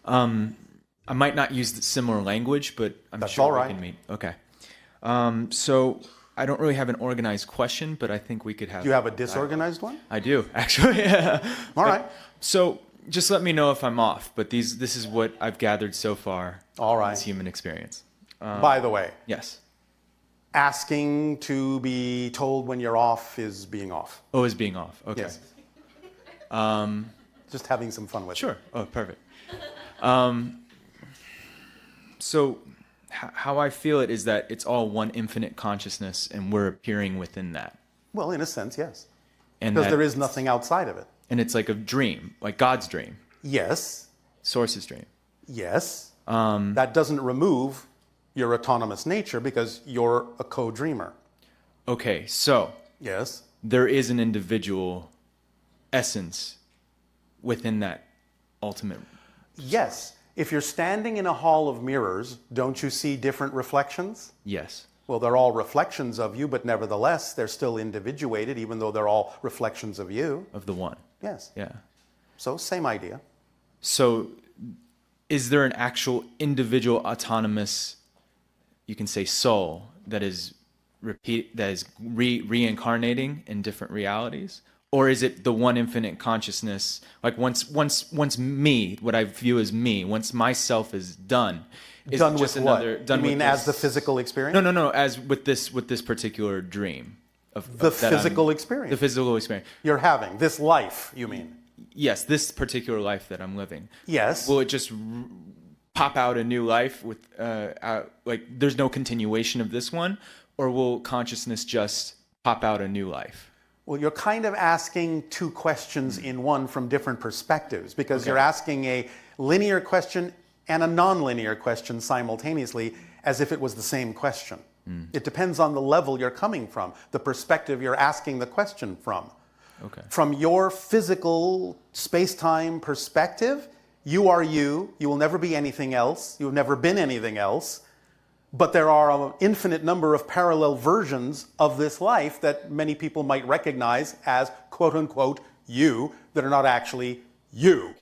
I might not use the similar language, but I'm That's sure all we right. can meet. Okay. So I don't really have an organized question, but I think we could have. Do you have a disorganized one? I do, actually. All right. So just let me know if I'm off, but this is what I've gathered so far. All right. In this human experience. By the way, Yes. asking to be told when you're off is being off. Oh, is being off. Okay. Yes. Just having some fun with it. Sure. Oh, perfect. So how I feel it is that it's all one infinite consciousness, and we're appearing within that. Well, in a sense, yes. And Because that- there is nothing outside of it. And it's like a dream, like God's dream, Yes. Source's dream. Yes. That doesn't remove your autonomous nature because you're a co-dreamer. Okay, so Yes. there is an individual essence within that ultimate. Yes. If you're standing in a hall of mirrors, don't you see different reflections? Yes. Well, they're all reflections of you, but nevertheless, they're still individuated, even though they're all reflections of you. Of the one. Yes. Yeah. So, same idea. So is there an actual individual autonomous, you can say, soul that is reincarnating in different realities? Or is it the one infinite consciousness? Like once me, what I view as me, once myself is done, is Done it with just what? another? Done You mean with as the this- physical experience? No. As with this particular dream of The that I'm- physical experience. The physical experience. You're having this life, you mean? Yes, this particular life that I'm living. Yes. Will it just pop out a new life with like there's no continuation of this one, or will consciousness just pop out a new life? Well, you're kind of asking two questions in one from different perspectives because you're asking a linear question and a nonlinear question simultaneously as if it was the same question. It depends on the level you're coming from, the perspective you're asking the question from. Okay. From your physical space-time perspective, you are you. You will never be anything else. You have never been anything else. But there are an infinite number of parallel versions of this life that many people might recognize as quote-unquote you that are not actually you.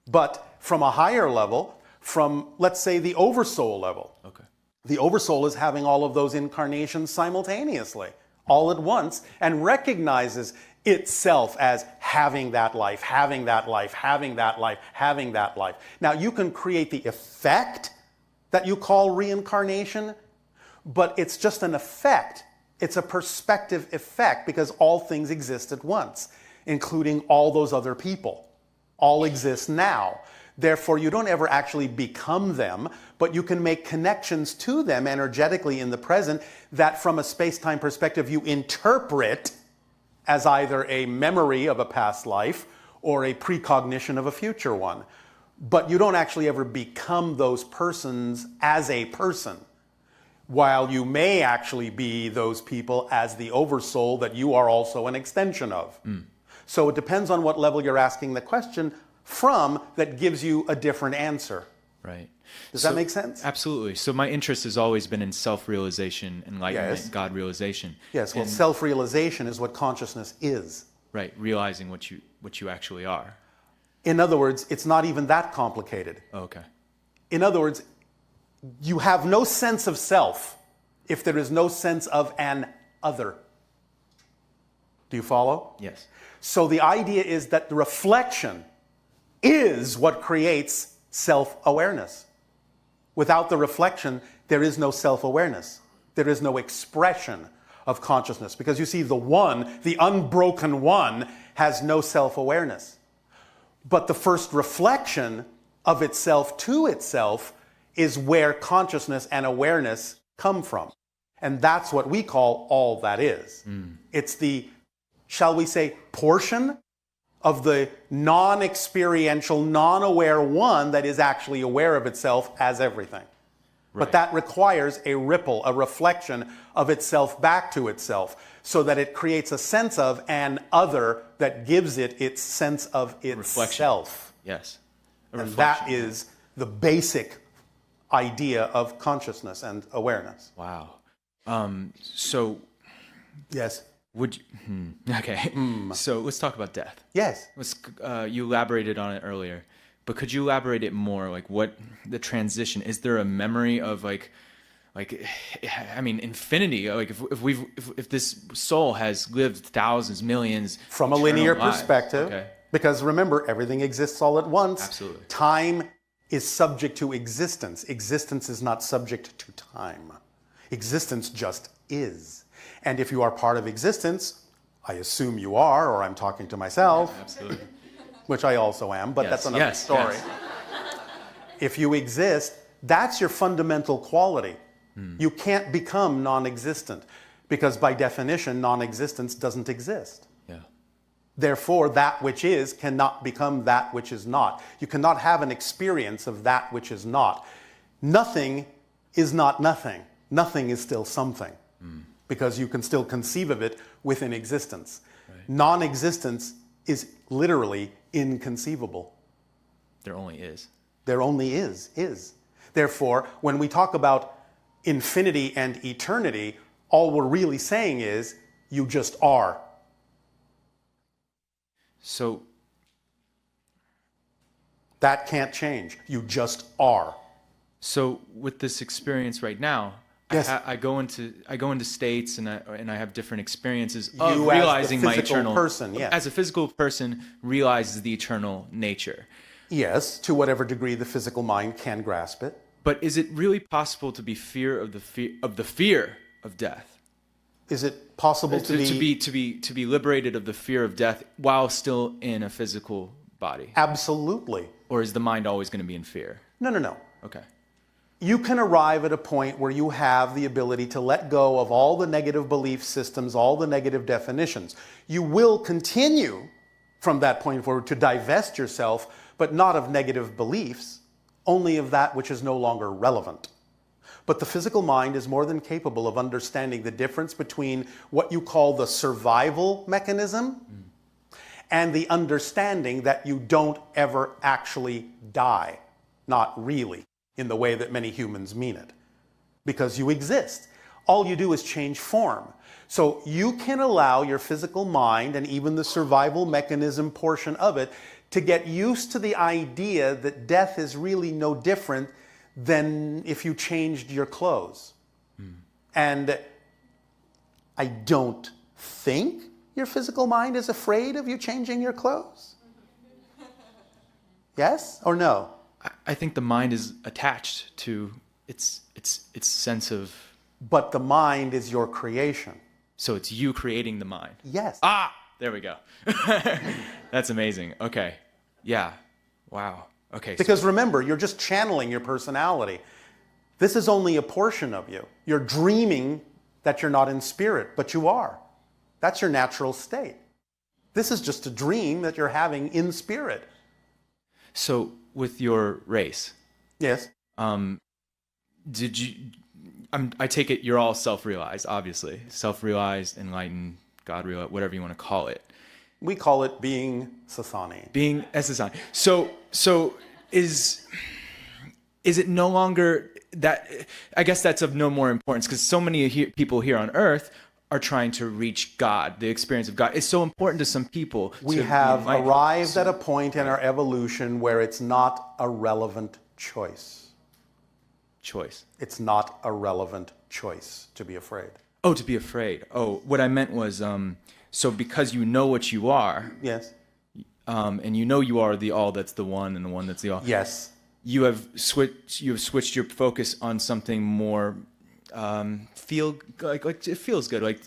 But from a higher level, from, let's say, the oversoul level, Okay. the oversoul is having all of those incarnations simultaneously, all at once, and recognizes itself as having that life, having that life, having that life, having that life. Now, you can create the effect that you call reincarnation, but it's just an effect. It's a perspective effect because all things exist at once, including all those other people. All exist now. Therefore, you don't ever actually become them, but you can make connections to them energetically in the present that from a space-time perspective you interpret as either a memory of a past life or a precognition of a future one. But you don't actually ever become those persons as a person, while you may actually be those people as the oversoul that you are also an extension of. So it depends on what level you're asking the question from that gives you a different answer. Right. Does that make sense? Absolutely. So my interest has always been in self-realization, enlightenment, Yes. God realization. Yes, well, And- self-realization is what consciousness is. right, realizing what you actually are. In other words, it's not even that complicated. Oh, okay. In other words, you have no sense of self if there is no sense of an other. Do you follow? Yes. So the idea is that the reflection is what creates self-awareness. Without the reflection, there is no self-awareness. There is no expression of consciousness. Because you see, the one, the unbroken one, has no self-awareness. But the first reflection of itself to itself is where consciousness and awareness come from. And that's what we call all that is. It's the, shall we say, portion of the non-experiential, non-aware one that is actually aware of itself as everything. But that requires a ripple, a reflection of itself back to itself, so that it creates a sense of an other that gives it its sense of itself. Yes. A And reflection. that is the basic idea of consciousness and awareness. Wow. So Yes. would you, okay. So let's talk about death. Yes. You elaborated on it earlier. but could you elaborate it more? Like what the transition, is there a memory of like, I mean, infinity, like if this soul has lived thousands, millions. From a linear lives, perspective, okay. because remember, everything exists all at once. Absolutely. Time is subject to existence. Existence is not subject to time. Existence just is. And if you are part of existence, I assume you are, or I'm talking to myself, Absolutely. which I also am, but that's another Yes, story. yes. If you exist, that's your fundamental quality. You can't become non-existent, because by definition, non-existence doesn't exist. Yeah. Therefore, that which is cannot become that which is not. You cannot have an experience of that which is not. Nothing is not nothing. Nothing is still something, because you can still conceive of it within existence. Right. Non-existence is literally inconceivable. There only is. There only is. Therefore, when we talk about infinity and eternity, all we're really saying is you just are. So that can't change. You just are. So with this experience right now, Yes. I go into states and I have different experiences You of as the realizing my physical eternal person, yes. As a physical person realizes the eternal nature. Yes, to whatever degree the physical mind can grasp it. But is it really possible to be fear of the fear of death? Is it possible to be liberated of the fear of death while still in a physical body? Absolutely. Or is the mind always going to be in fear? No. Okay. You can arrive at a point where you have the ability to let go of all the negative belief systems, all the negative definitions. You will continue from that point forward to divest yourself, but not of negative beliefs, only of that which is no longer relevant. But the physical mind is more than capable of understanding the difference between what you call the survival mechanism and the understanding that you don't ever actually die. Not really, in the way that many humans mean it. Because you exist. All you do is change form. So you can allow your physical mind and even the survival mechanism portion of it to get used to the idea that death is really no different than if you changed your clothes. And I don't think your physical mind is afraid of you changing your clothes. Yes or no? I think the mind is attached to its sense of. But the mind is your creation. So it's you creating the mind. Yes. Ah, there we go. That's amazing. Okay. Yeah. Wow. Okay. Because remember, you're just channeling your personality. This is only a portion of you. You're dreaming that you're not in spirit, but you are. That's your natural state. This is just a dream that you're having in spirit. So with your race, Yes. did you? I take it you're all self-realized, obviously. Self-realized, enlightened, God-realized, whatever you want to call it. We call it being Sasani. Being SSI. So is it no longer that? I guess that's of no more importance because so many people here on Earth are trying to reach God. The experience of God is so important to some people. We have arrived at a point in our evolution where it's not a relevant choice. It's not a relevant choice to be afraid. Oh, to be afraid. Oh, what I meant was, so because you know what you are, Yes. and you know you are the all that's the one and the one that's the all. Yes. You have switched your focus on something more like it feels good, like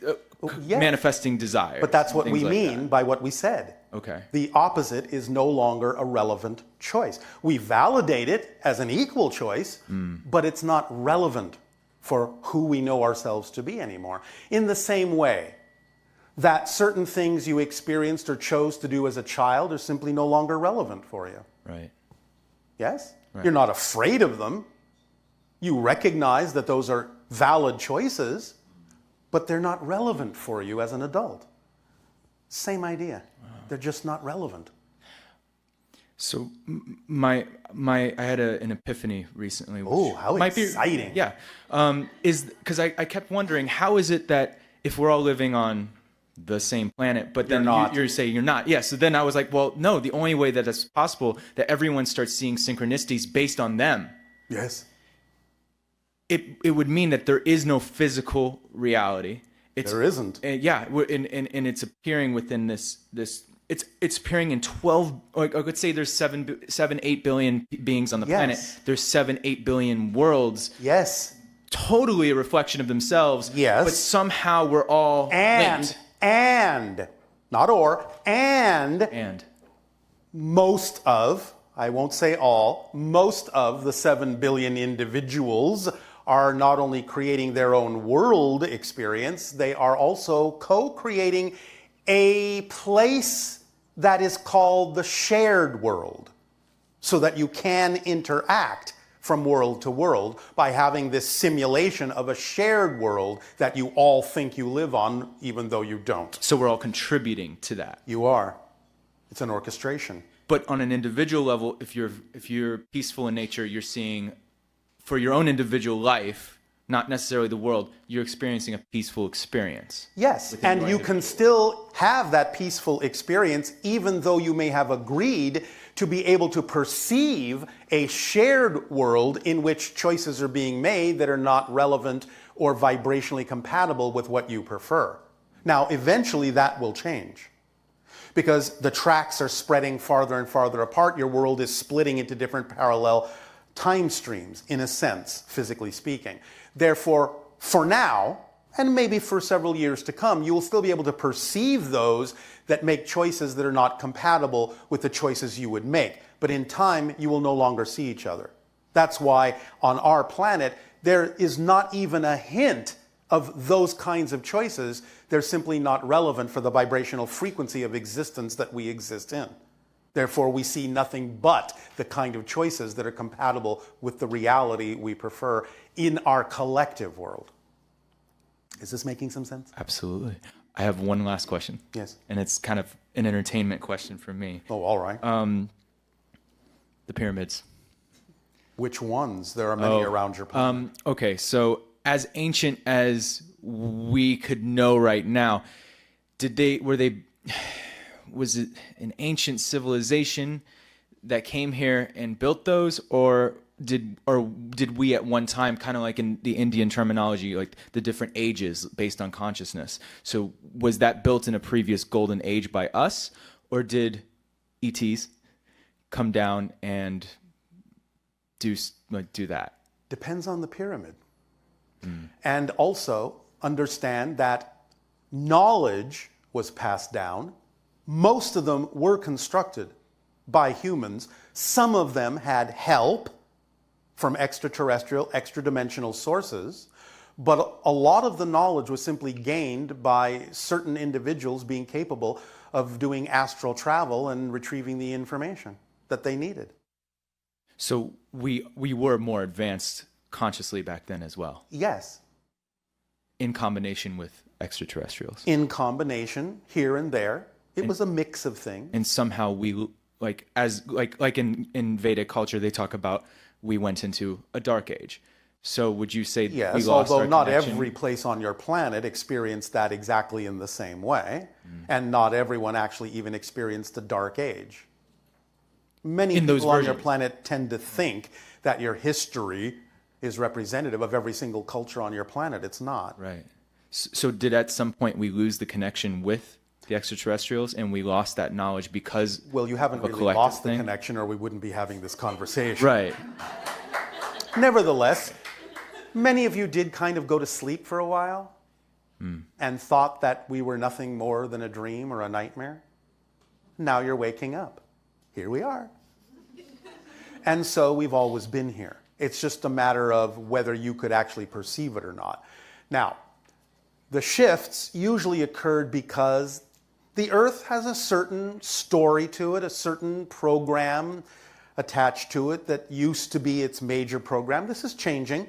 yeah. manifesting desire. But that's what we like mean that. by what we said. Okay. The opposite is no longer a relevant choice. We validate it as an equal choice, but it's not relevant for who we know ourselves to be anymore. In the same way that certain things you experienced or chose to do as a child are simply no longer relevant for you. Right. Yes? Right. You're not afraid of them. You recognize that those are valid choices, but they're not relevant for you as an adult. Same idea. Wow. They're just not relevant. So I had an epiphany recently. Oh, how exciting. Yeah. Is because I kept wondering, how is it that if we're all living on the same planet, but then not. you're saying you're not. Yeah. So then I was like, well, no, the only way that it's possible that everyone starts seeing synchronicities based on them. Yes. It would mean that there is no physical reality. There isn't. Yeah. And it's appearing within this, it's appearing in 12, like I could say there's 8 billion beings on the planet. There's 8 billion worlds. Yes. Totally a reflection of themselves. Yes. But somehow we're all linked. And most of, I won't say all, most of the 7 billion individuals are not only creating their own world experience, they are also co-creating a place that is called the shared world, so that you can interact from world to world by having this simulation of a shared world that you all think you live on, even though you don't. So we're all contributing to that. You are. It's an orchestration. But on an individual level, if you're peaceful in nature, you're seeing, for your own individual life, not necessarily the world, you're experiencing a peaceful experience. Yes, and you can still have that peaceful experience even though you may have agreed to be able to perceive a shared world in which choices are being made that are not relevant or vibrationally compatible with what you prefer. Now, eventually that will change, because the tracks are spreading farther and farther apart. Your world is splitting into different parallel time streams, in a sense, physically speaking. Therefore, for now, and maybe for several years to come, you will still be able to perceive those that make choices that are not compatible with the choices you would make. But in time, you will no longer see each other. That's why on our planet, there is not even a hint of those kinds of choices. They're simply not relevant for the vibrational frequency of existence that we exist in. Therefore, we see nothing but the kind of choices that are compatible with the reality we prefer in our collective world. Is this making some sense? Absolutely. I have one last question. Yes. And it's kind of an entertainment question for me. Oh, all right. The pyramids. Which ones? There are many around your planet. Okay, so as ancient as we could know right now, was it an ancient civilization that came here and built those, or did we at one time, kind of like in the Indian terminology, like the different ages based on consciousness? So was that built in a previous golden age by us, or did ETs come down and do that? Depends on the pyramid. And also understand that knowledge was passed down. Most of them were constructed by humans. Some of them had help from extraterrestrial, extra-dimensional sources, but a lot of the knowledge was simply gained by certain individuals being capable of doing astral travel and retrieving the information that they needed. So we were more advanced consciously back then as well. Yes. In combination with extraterrestrials. In combination, here and there. It was a mix of things. And somehow we, like in Vedic culture, they talk about we went into a dark age. So would you say yes, we lost although our not connection? every place on your planet experienced that exactly in the same way, and not everyone actually even experienced a dark age. Many people on your planet tend to think that your history is representative of every single culture on your planet. It's not. Right. So did at some point we lose the connection with the extraterrestrials, and we lost that knowledge because well, you haven't really lost the connection, or we wouldn't be having this conversation. Right. Nevertheless, many of you did kind of go to sleep for a while and thought that we were nothing more than a dream or a nightmare. Now you're waking up. Here we are. And so we've always been here. It's just a matter of whether you could actually perceive it or not. Now, the shifts usually occurred because the Earth has a certain story to it, a certain program attached to it that used to be its major program. This is changing,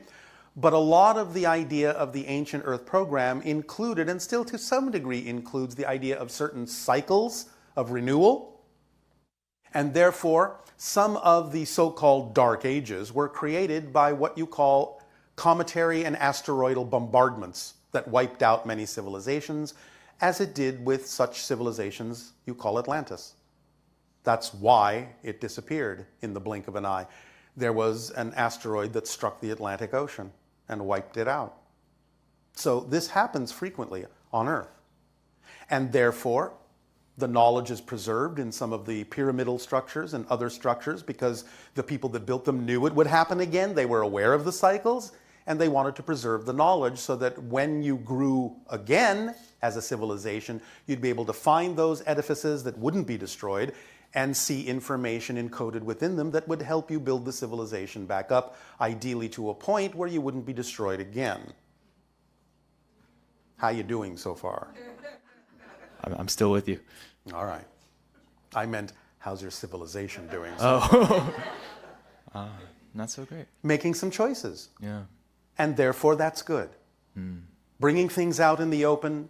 but a lot of the idea of the ancient Earth program included, and still to some degree includes, the idea of certain cycles of renewal. And therefore, some of the so-called dark ages were created by what you call cometary and asteroidal bombardments that wiped out many civilizations as it did with such civilizations you call Atlantis. That's why it disappeared in the blink of an eye. There was an asteroid that struck the Atlantic Ocean and wiped it out. So this happens frequently on Earth. And therefore, the knowledge is preserved in some of the pyramidal structures and other structures because the people that built them knew it would happen again. They were aware of the cycles, and they wanted to preserve the knowledge so that when you grew again as a civilization, you'd be able to find those edifices that wouldn't be destroyed and see information encoded within them that would help you build the civilization back up, ideally to a point where you wouldn't be destroyed again. How you doing so far? I'm still with you. All right. I meant, how's your civilization doing? Oh, not so great. Making some choices. Yeah. And therefore, that's good. Bringing things out in the open,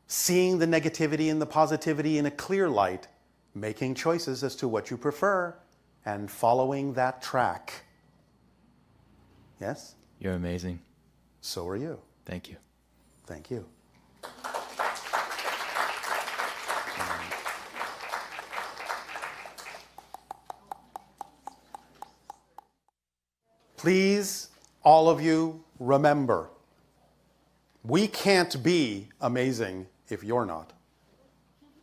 seeing the negativity and the positivity in a clear light, making choices as to what you prefer, and following that track. Yes? You're amazing. So are you. Thank you. Thank you. Please, all of you, remember, we can't be amazing if you're not.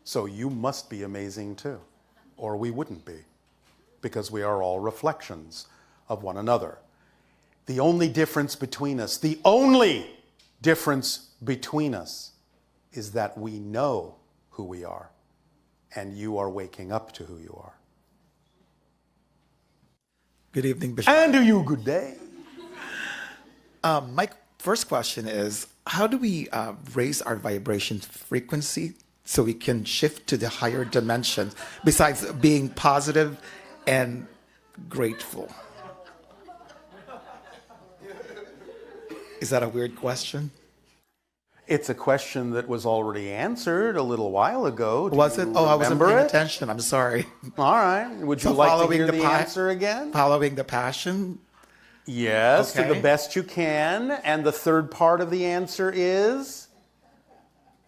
So you must be amazing too, or we wouldn't be, because we are all reflections of one another. The only difference between us, the only difference between us is that we know who we are, and you are waking up to who you are. Good evening, Bashar. And to you, good day. My first question is, how do we raise our vibration frequency so we can shift to the higher dimension besides being positive and grateful? Is that a weird question? It's a question that was already answered a little while ago. Was it? Oh, I wasn't paying attention. I'm sorry. All right. Would you like to hear the answer again? Following the passion? Yes, Okay. to the best you can. And the third part of the answer is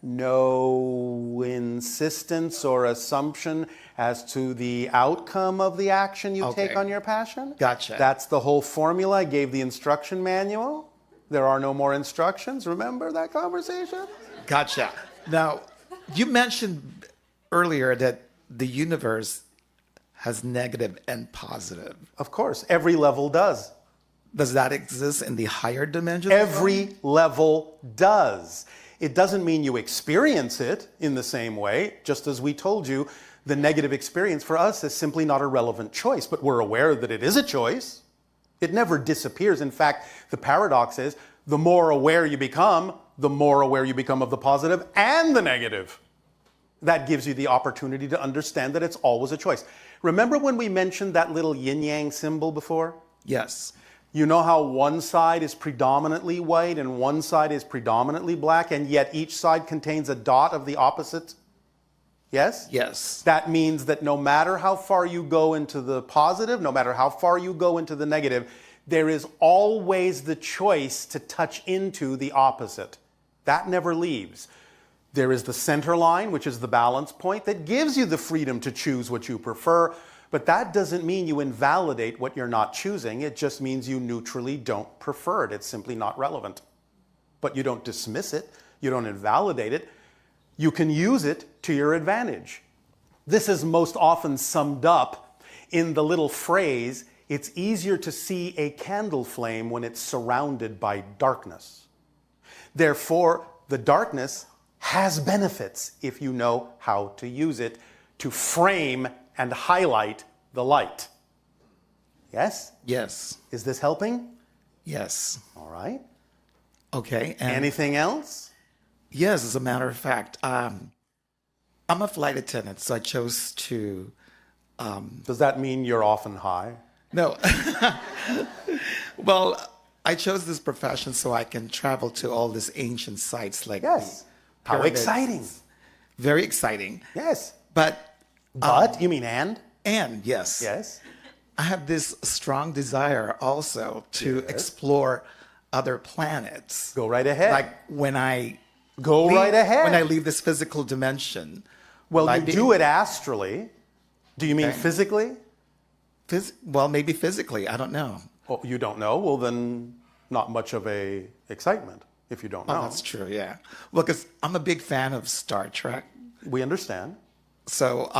no insistence or assumption as to the outcome of the action you take on your passion. Gotcha. That's the whole formula. I gave the instruction manual. There are no more instructions. Remember that conversation? Gotcha. Now, you mentioned earlier that the universe has negative and positive. Of course, every level does. Does that exist in the higher dimensions? Every level does. It doesn't mean you experience it in the same way. Just as we told you, the negative experience for us is simply not a relevant choice, but we're aware that it is a choice. It never disappears. In fact, the paradox is the more aware you become of the positive and the negative. That gives you the opportunity to understand that it's always a choice. Remember when we mentioned that little yin-yang symbol before? Yes. You know how one side is predominantly white and one side is predominantly black, and yet each side contains a dot of the opposite? Yes? Yes. That means that no matter how far you go into the positive, no matter how far you go into the negative, there is always the choice to touch into the opposite. That never leaves. There is the center line, which is the balance point, that gives you the freedom to choose what you prefer, but that doesn't mean you invalidate what you're not choosing. It just means you neutrally don't prefer it. It's simply not relevant. But you don't dismiss it. You don't invalidate it. You can use it to your advantage. This is most often summed up in the little phrase, it's easier to see a candle flame when it's surrounded by darkness. Therefore, the darkness has benefits if you know how to use it to frame and highlight the light. Yes? Yes. Is this helping? Yes. All right. Okay. And Anything else? yes, as a matter of fact, I'm a flight attendant, so I chose to. Does that mean you're often high? No. Well, I chose this profession so I can travel to all these ancient sites like Yes. the How pyramids. exciting. Very exciting. Yes. But But, you mean and? yes. Yes. I have this strong desire also to explore other planets. Go right ahead. Like when I Go right ahead. When I leave this physical dimension. Well, will I you be- do it astrally. Do you mean Okay. physically? Well, maybe physically. I don't know. Oh, you don't know? Well, then not much of a excitement if you don't know. Oh, that's true. Yeah. Well, because I'm a big fan of Star Trek. We understand. So,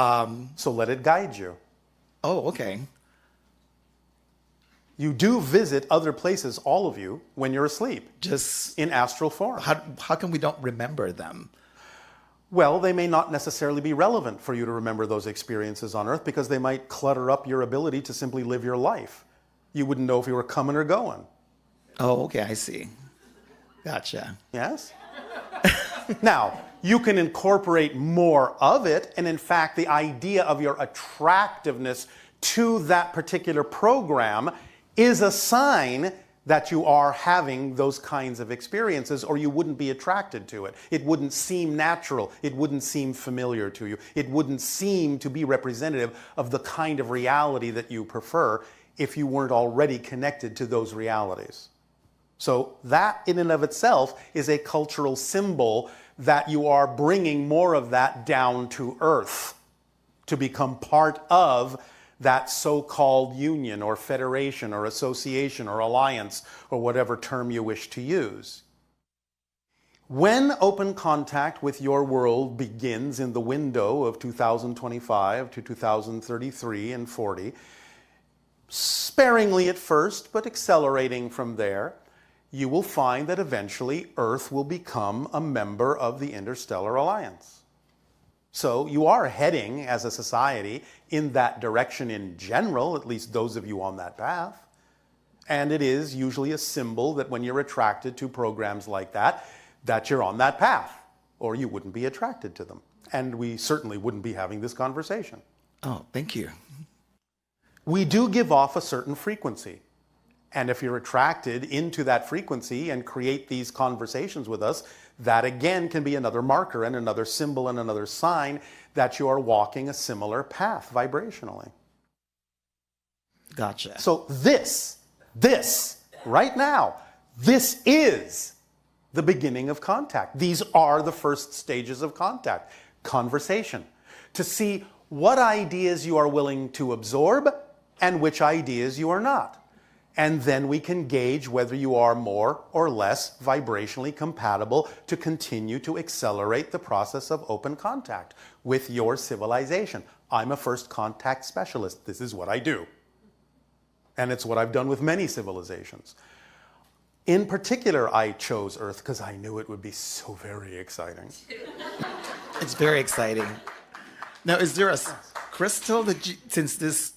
So let it guide you. oh, okay. You do visit other places, all of you, when you're asleep, Just in astral form. how come we don't remember them? Well, they may not necessarily be relevant for you to remember those experiences on Earth because they might clutter up your ability to simply live your life. You wouldn't know if you were coming or going. Oh, okay. I see. Gotcha. Yes? Now, you can incorporate more of it, and in fact, the idea of your attractiveness to that particular program is a sign that you are having those kinds of experiences, or you wouldn't be attracted to it. It wouldn't seem natural. It wouldn't seem familiar to you. It wouldn't seem to be representative of the kind of reality that you prefer if you weren't already connected to those realities. So that in and of itself is a cultural symbol that you are bringing more of that down to earth to become part of that so-called union or federation or association or alliance or whatever term you wish to use. When open contact with your world begins in the window of 2025 to 2033 and 40, sparingly at first, but accelerating from there, you will find that eventually Earth will become a member of the Interstellar Alliance. So you are heading as a society in that direction in general, at least those of you on that path. And it is usually a symbol that when you're attracted to programs like that you're on that path, or you wouldn't be attracted to them. And we certainly wouldn't be having this conversation. Oh, thank you. We do give off a certain frequency. And if you're attracted into that frequency and create these conversations with us, that again can be another marker and another symbol and another sign that you are walking a similar path vibrationally. Gotcha. So this, right now, this is the beginning of contact. These are the first stages of contact. Conversation. To see what ideas you are willing to absorb and which ideas you are not. And then we can gauge whether you are more or less vibrationally compatible to continue to accelerate the process of open contact with your civilization. I'm a first contact specialist. This is what I do. And it's what I've done with many civilizations. In particular, I chose Earth because I knew it would be so very exciting. It's very exciting. Now, is there a crystal that since this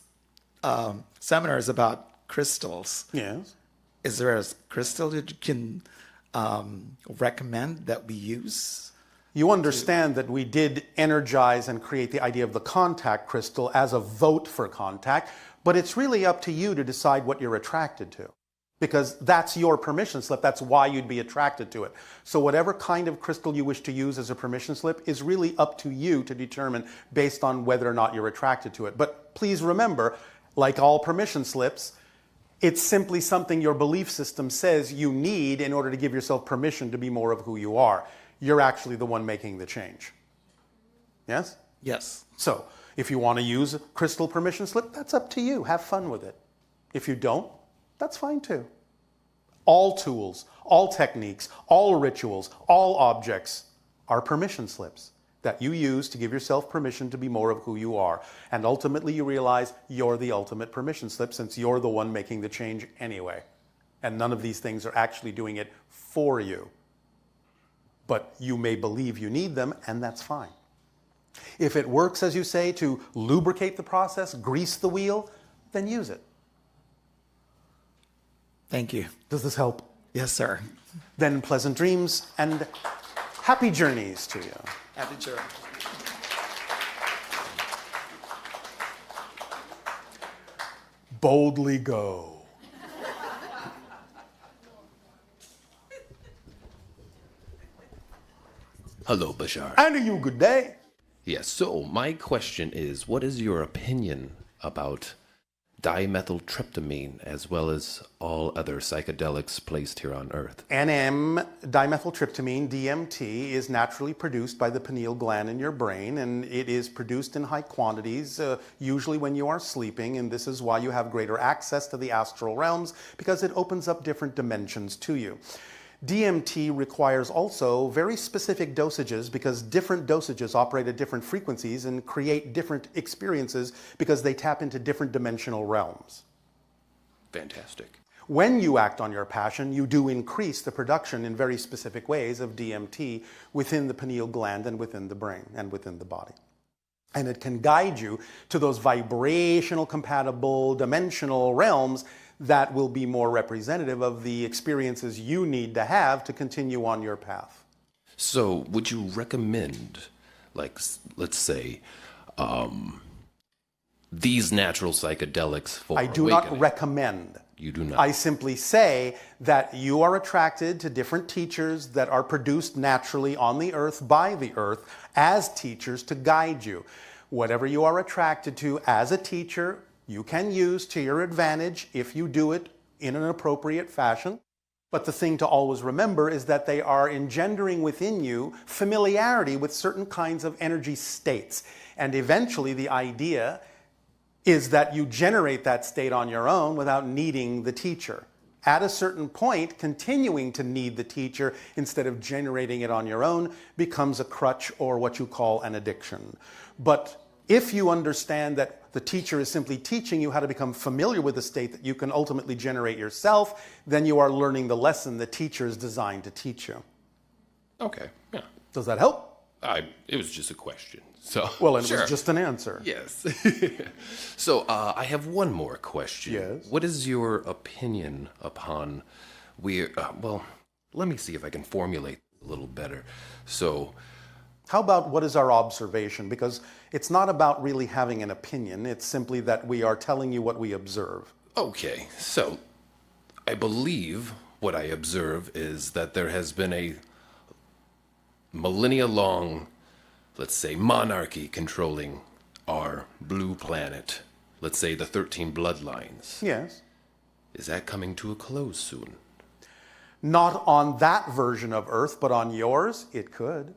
seminar is about crystals, Yes. is there a crystal that you can recommend that we use? You understand that we did energize and create the idea of the contact crystal as a vote for contact, but it's really up to you to decide what you're attracted to. Because that's your permission slip. That's why you'd be attracted to it. So whatever kind of crystal you wish to use as a permission slip is really up to you to determine based on whether or not you're attracted to it. But please remember, like all permission slips, it's simply something your belief system says you need in order to give yourself permission to be more of who you are. You're actually the one making the change. Yes? Yes. So, if you want to use a crystal permission slip, that's up to you. Have fun with it. If you don't, that's fine too. All tools, all techniques, all rituals, all objects are permission slips that you use to give yourself permission to be more of who you are. And ultimately you realize you're the ultimate permission slip since you're the one making the change anyway. And none of these things are actually doing it for you. But you may believe you need them, and that's fine. If it works, as you say, to lubricate the process, grease the wheel, then use it. Thank you. Does this help? Yes, sir. Then pleasant dreams and happy journeys to you. Happy journey. Boldly go. Hello, Bashar. And to you, good day. Yes, so my question is, what is your opinion about dimethyltryptamine as well as all other psychedelics placed here on Earth? NM, dimethyltryptamine, DMT, is naturally produced by the pineal gland in your brain, and it is produced in high quantities, usually when you are sleeping, and this is why you have greater access to the astral realms, because it opens up different dimensions to you. DMT requires also very specific dosages because different dosages operate at different frequencies and create different experiences because they tap into different dimensional realms. Fantastic. When you act on your passion, you do increase the production in very specific ways of DMT within the pineal gland and within the brain and within the body. And it can guide you to those vibrational compatible dimensional realms that will be more representative of the experiences you need to have to continue on your path. So would you recommend, like, let's say, these natural psychedelics for I do awakening? not recommend. You do not. I simply say that you are attracted to different teachers that are produced naturally on the earth by the earth as teachers to guide you. Whatever you are attracted to as a teacher, you can use to your advantage if you do it in an appropriate fashion. But the thing to always remember is that they are engendering within you familiarity with certain kinds of energy states. And eventually the idea is that you generate that state on your own without needing the teacher. At a certain point, continuing to need the teacher instead of generating it on your own becomes a crutch or what you call an addiction. But if you understand that the teacher is simply teaching you how to become familiar with the state that you can ultimately generate yourself, then you are learning the lesson the teacher is designed to teach you. Okay, yeah. Does that help? It was just a question. So Well, and sure. it was just an answer. Yes. So I have one more question. Yes. What is your opinion upon well, let me see if I can formulate a little better. So How about what is our observation? Because it's not about really having an opinion. It's simply that we are telling you what we observe. okay, so I believe what I observe is that there has been a millennia-long, let's say, monarchy controlling our blue planet. Let's say the 13 bloodlines. Yes. Is that coming to a close soon? Not on that version of Earth, but on yours, it could.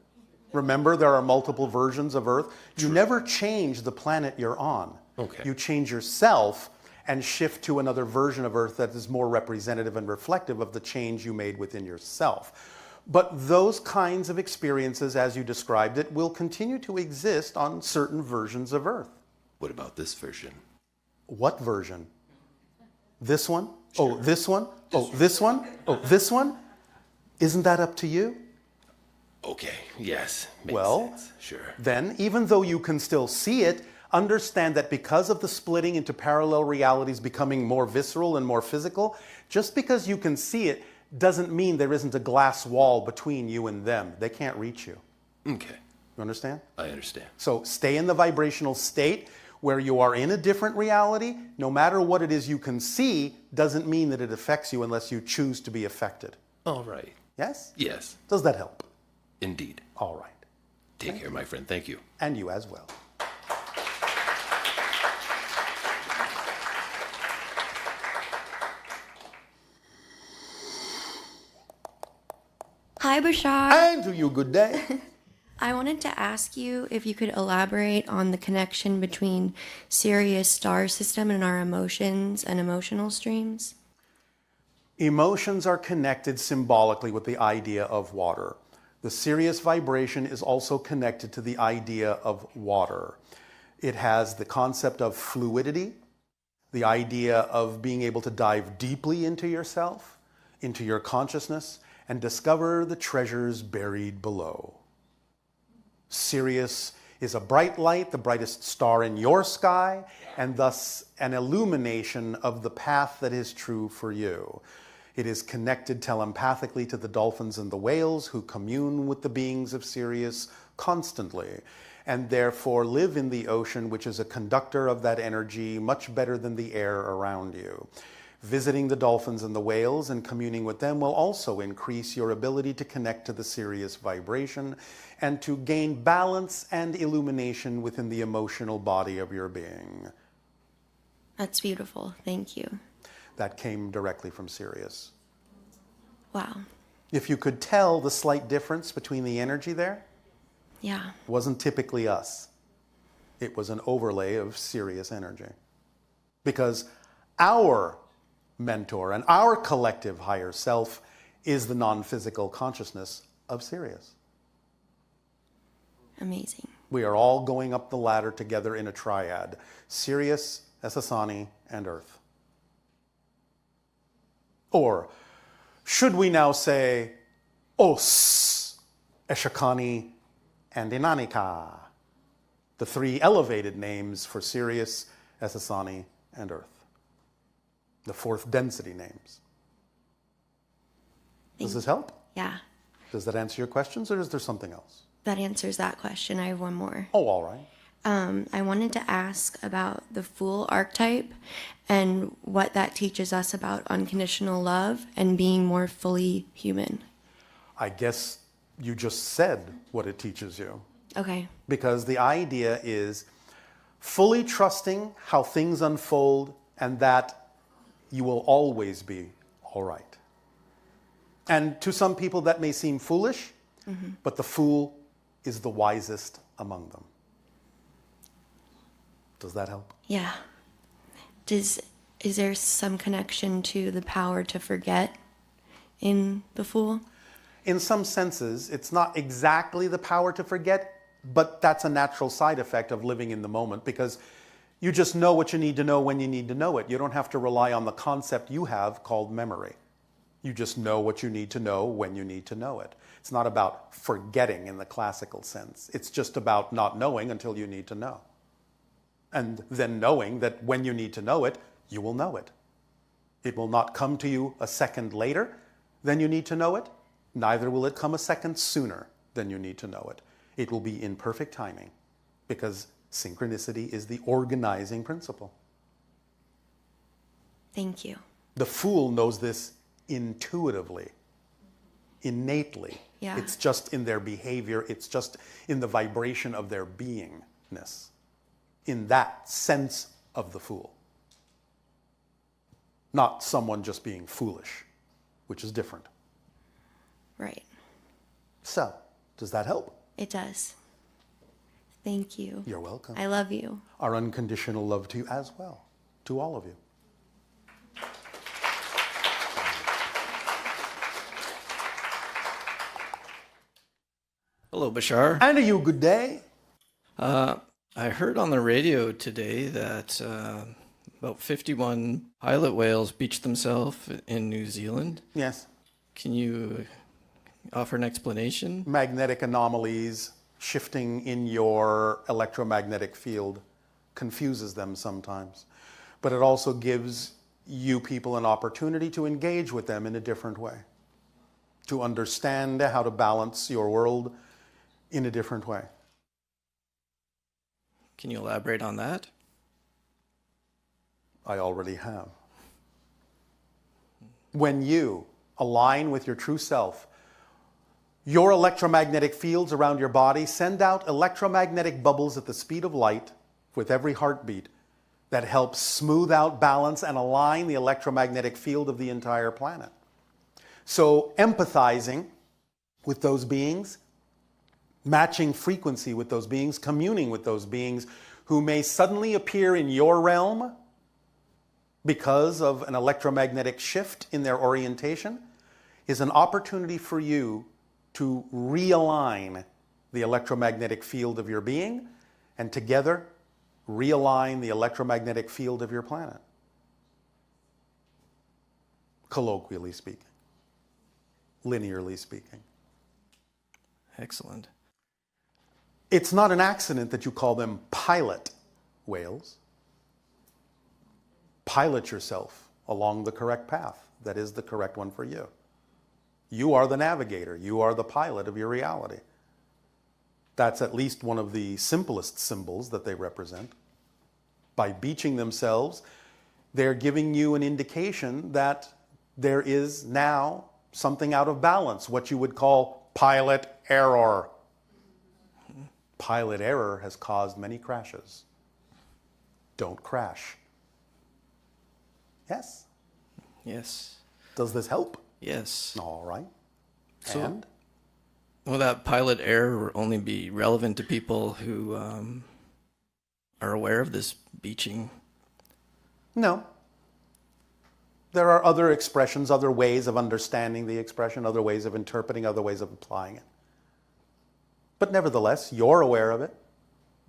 Remember, there are multiple versions of Earth. You never change the planet you're on. Okay. You change yourself and shift to another version of Earth that is more representative and reflective of the change you made within yourself. But those kinds of experiences, as you described it, will continue to exist on certain versions of Earth. What about this version? What version? This one? Sure. Oh, this one? Oh, this one? Oh, this one? Isn't that up to you? Okay, yes, makes Well, sense. Sure. Then, even though you can still see it, understand that because of the splitting into parallel realities becoming more visceral and more physical, just because you can see it doesn't mean there isn't a glass wall between you and them. They can't reach you. Okay, You understand? I understand. So stay in the vibrational state where you are in a different reality. No matter what it is you can see doesn't mean that it affects you unless you choose to be affected. All right. Yes? Yes, Does that help? indeed. All right. Take care, my friend. Thank you. And you as well. Hi, Bashar. And to you, good day. I wanted to ask you if you could elaborate on the connection between Sirius star system and our emotions and emotional streams. Emotions are connected symbolically with the idea of water. The Sirius vibration is also connected to the idea of water. It has the concept of fluidity, the idea of being able to dive deeply into yourself, into your consciousness, and discover the treasures buried below. Sirius is a bright light, the brightest star in your sky, and thus an illumination of the path that is true for you. It is connected telepathically to the dolphins and the whales who commune with the beings of Sirius constantly, and therefore live in the ocean, which is a conductor of that energy much better than the air around you. Visiting the dolphins and the whales and communing with them will also increase your ability to connect to the Sirius vibration and to gain balance and illumination within the emotional body of your being. That's beautiful. Thank you. That came directly from Sirius. Wow. If you could tell the slight difference between the energy there, Yeah. it wasn't typically us. It was an overlay of Sirius energy. Because our mentor and our collective higher self is the non-physical consciousness of Sirius. Amazing. We are all going up the ladder together in a triad. Sirius, Essassani, and Earth. Or should we now say Os, Eshakani, and Inanika, the three elevated names for Sirius, Essassani, and Earth. The fourth density names. Does this help? Yeah. Does that answer your questions, or is there something else? That answers that question. I have one more. Oh, all right. I wanted to ask about the Fool archetype and what that teaches us about unconditional love and being more fully human. I guess you just said what it teaches you. Okay. Because the idea is fully trusting how things unfold and that you will always be all right. And to some people that may seem foolish, but the fool is the wisest among them. Does that help? Yeah. Is there some connection to the power to forget in the Fool? In some senses, it's not exactly the power to forget, but that's a natural side effect of living in the moment, because you just know what you need to know when you need to know it. You don't have to rely on the concept you have called memory. You just know what you need to know when you need to know it. It's not about forgetting in the classical sense. It's just about not knowing until you need to know. And then knowing that when you need to know it, you will know it. It will not come to you a second later than you need to know it. Neither will it come a second sooner than you need to know it. It will be in perfect timing, because synchronicity is the organizing principle. Thank you. The fool knows this intuitively, innately. Yeah. It's just in their behavior. It's just in the vibration of their beingness. In that sense of the fool. Not someone just being foolish, which is different. Right. So, does that help? It does. Thank you. You're welcome. I love you. Our unconditional love to you as well, to all of you. Hello, Bashar. And you, good day. I heard on the radio today that about 51 pilot whales beached themselves in New Zealand. Yes. Can you offer an explanation? Magnetic anomalies shifting in your electromagnetic field confuses them sometimes. But it also gives you people an opportunity to engage with them in a different way, to understand how to balance your world in a different way. Can you elaborate on that? I already have. When you align with your true self, your electromagnetic fields around your body send out electromagnetic bubbles at the speed of light with every heartbeat that helps smooth out, balance, and align the electromagnetic field of the entire planet. So empathizing with those beings, matching frequency with those beings, communing with those beings who may suddenly appear in your realm because of an electromagnetic shift in their orientation, is an opportunity for you to realign the electromagnetic field of your being, and together realign the electromagnetic field of your planet. Colloquially speaking, linearly speaking. Excellent. It's not an accident that you call them pilot whales. Pilot yourself along the correct path that is the correct one for you. You are the navigator. You are the pilot of your reality. That's at least one of the simplest symbols that they represent. By beaching themselves, they're giving you an indication that there is now something out of balance, what you would call pilot error. Pilot error has caused many crashes. Don't crash. Yes? Yes. Does this help? Yes. All right. So- And? Will that pilot error only be relevant to people who are aware of this beaching? No. There are other expressions, other ways of understanding the expression, other ways of interpreting, other ways of applying it. But nevertheless, you're aware of it,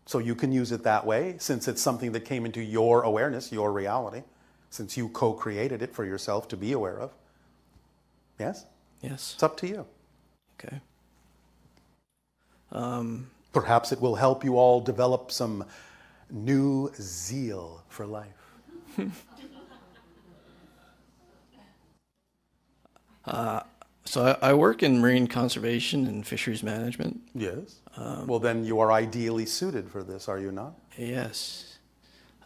so you can use it that way, since it's something that came into your awareness, your reality, since you co-created it for yourself to be aware of. Yes? Yes. It's up to you. Okay. Perhaps it will help you all develop some new zeal for life. So I work in marine conservation and fisheries management. Yes. Well, then you are ideally suited for this, are you not? Yes.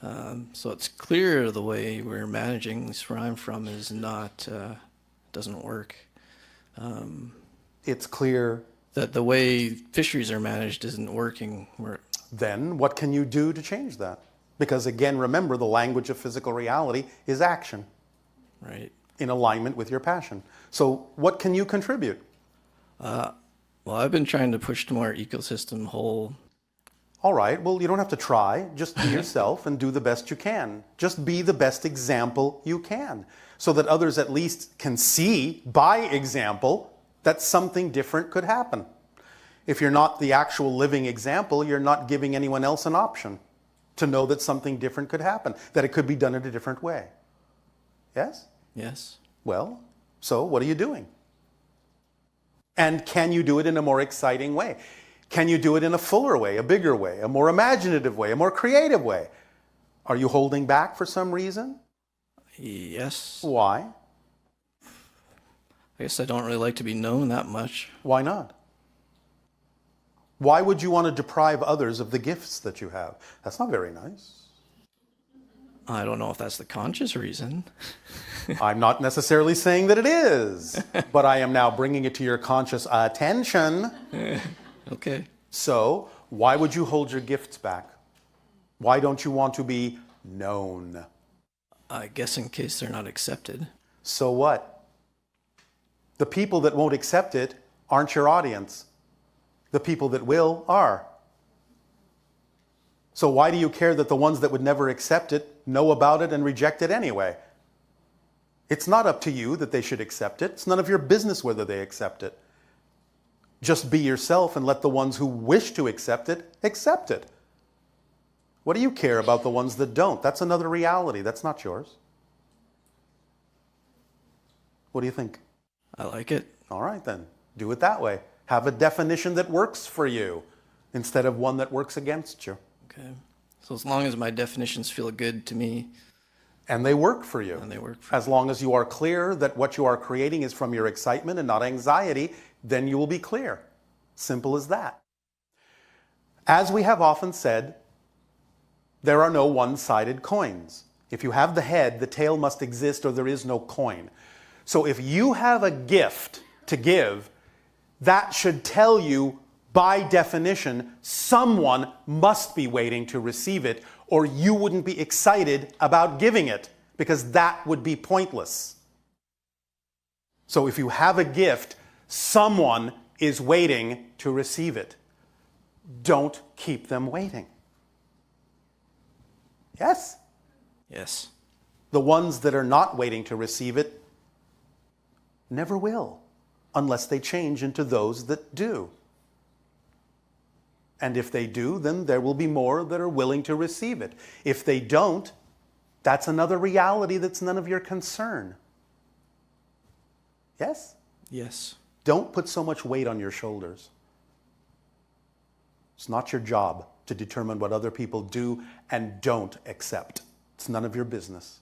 So it's clear the way we're managing, at least where I'm from, is not, doesn't work. It's clear. That the way fisheries are managed isn't working. Then what can you do to change that? Because again, remember, the language of physical reality is action. Right. In alignment with your passion. So what can you contribute? Well, I've been trying to push to more ecosystem whole. All right, well, you don't have to try. Just be yourself and do the best you can. Just be the best example you can, so that others at least can see by example that something different could happen. If you're not the actual living example, you're not giving anyone else an option to know that something different could happen, that it could be done in a different way. Yes? Yes. Well, so what are you doing? And can you do it in a more exciting way? Can you do it in a fuller way, a bigger way, a more imaginative way, a more creative way? Are you holding back for some reason? Yes. Why? I guess I don't really like to be known that much. Why not? Why would you want to deprive others of the gifts that you have? That's not very nice. I don't know if that's the conscious reason. I'm not necessarily saying that it is, but I am now bringing it to your conscious attention. Okay. So, why would you hold your gifts back? Why don't you want to be known? I guess in case they're not accepted. So what? The people that won't accept it aren't your audience. The people that will are. So why do you care that the ones that would never accept it know about it and reject it anyway? It's not up to you that they should accept it. It's none of your business whether they accept it. Just be yourself and let the ones who wish to accept it. What do you care about the ones that don't? That's another reality. That's not yours. What do you think? I like it. All right, then. Do it that way. Have a definition that works for you instead of one that works against you. Okay. So as long as my definitions feel good to me. And they work for you. And they work for As long as you are clear that what you are creating is from your excitement and not anxiety, then you will be clear. Simple as that. As we have often said, there are no one-sided coins. If you have the head, the tail must exist or there is no coin. So if you have a gift to give, that should tell you, by definition, someone must be waiting to receive it, or you wouldn't be excited about giving it, because that would be pointless. So if you have a gift, someone is waiting to receive it. Don't keep them waiting. Yes? Yes. The ones that are not waiting to receive it never will, unless they change into those that do. And if they do, then there will be more that are willing to receive it. If they don't, that's another reality that's none of your concern. Yes? Yes. Don't put so much weight on your shoulders. It's not your job to determine what other people do and don't accept. It's none of your business.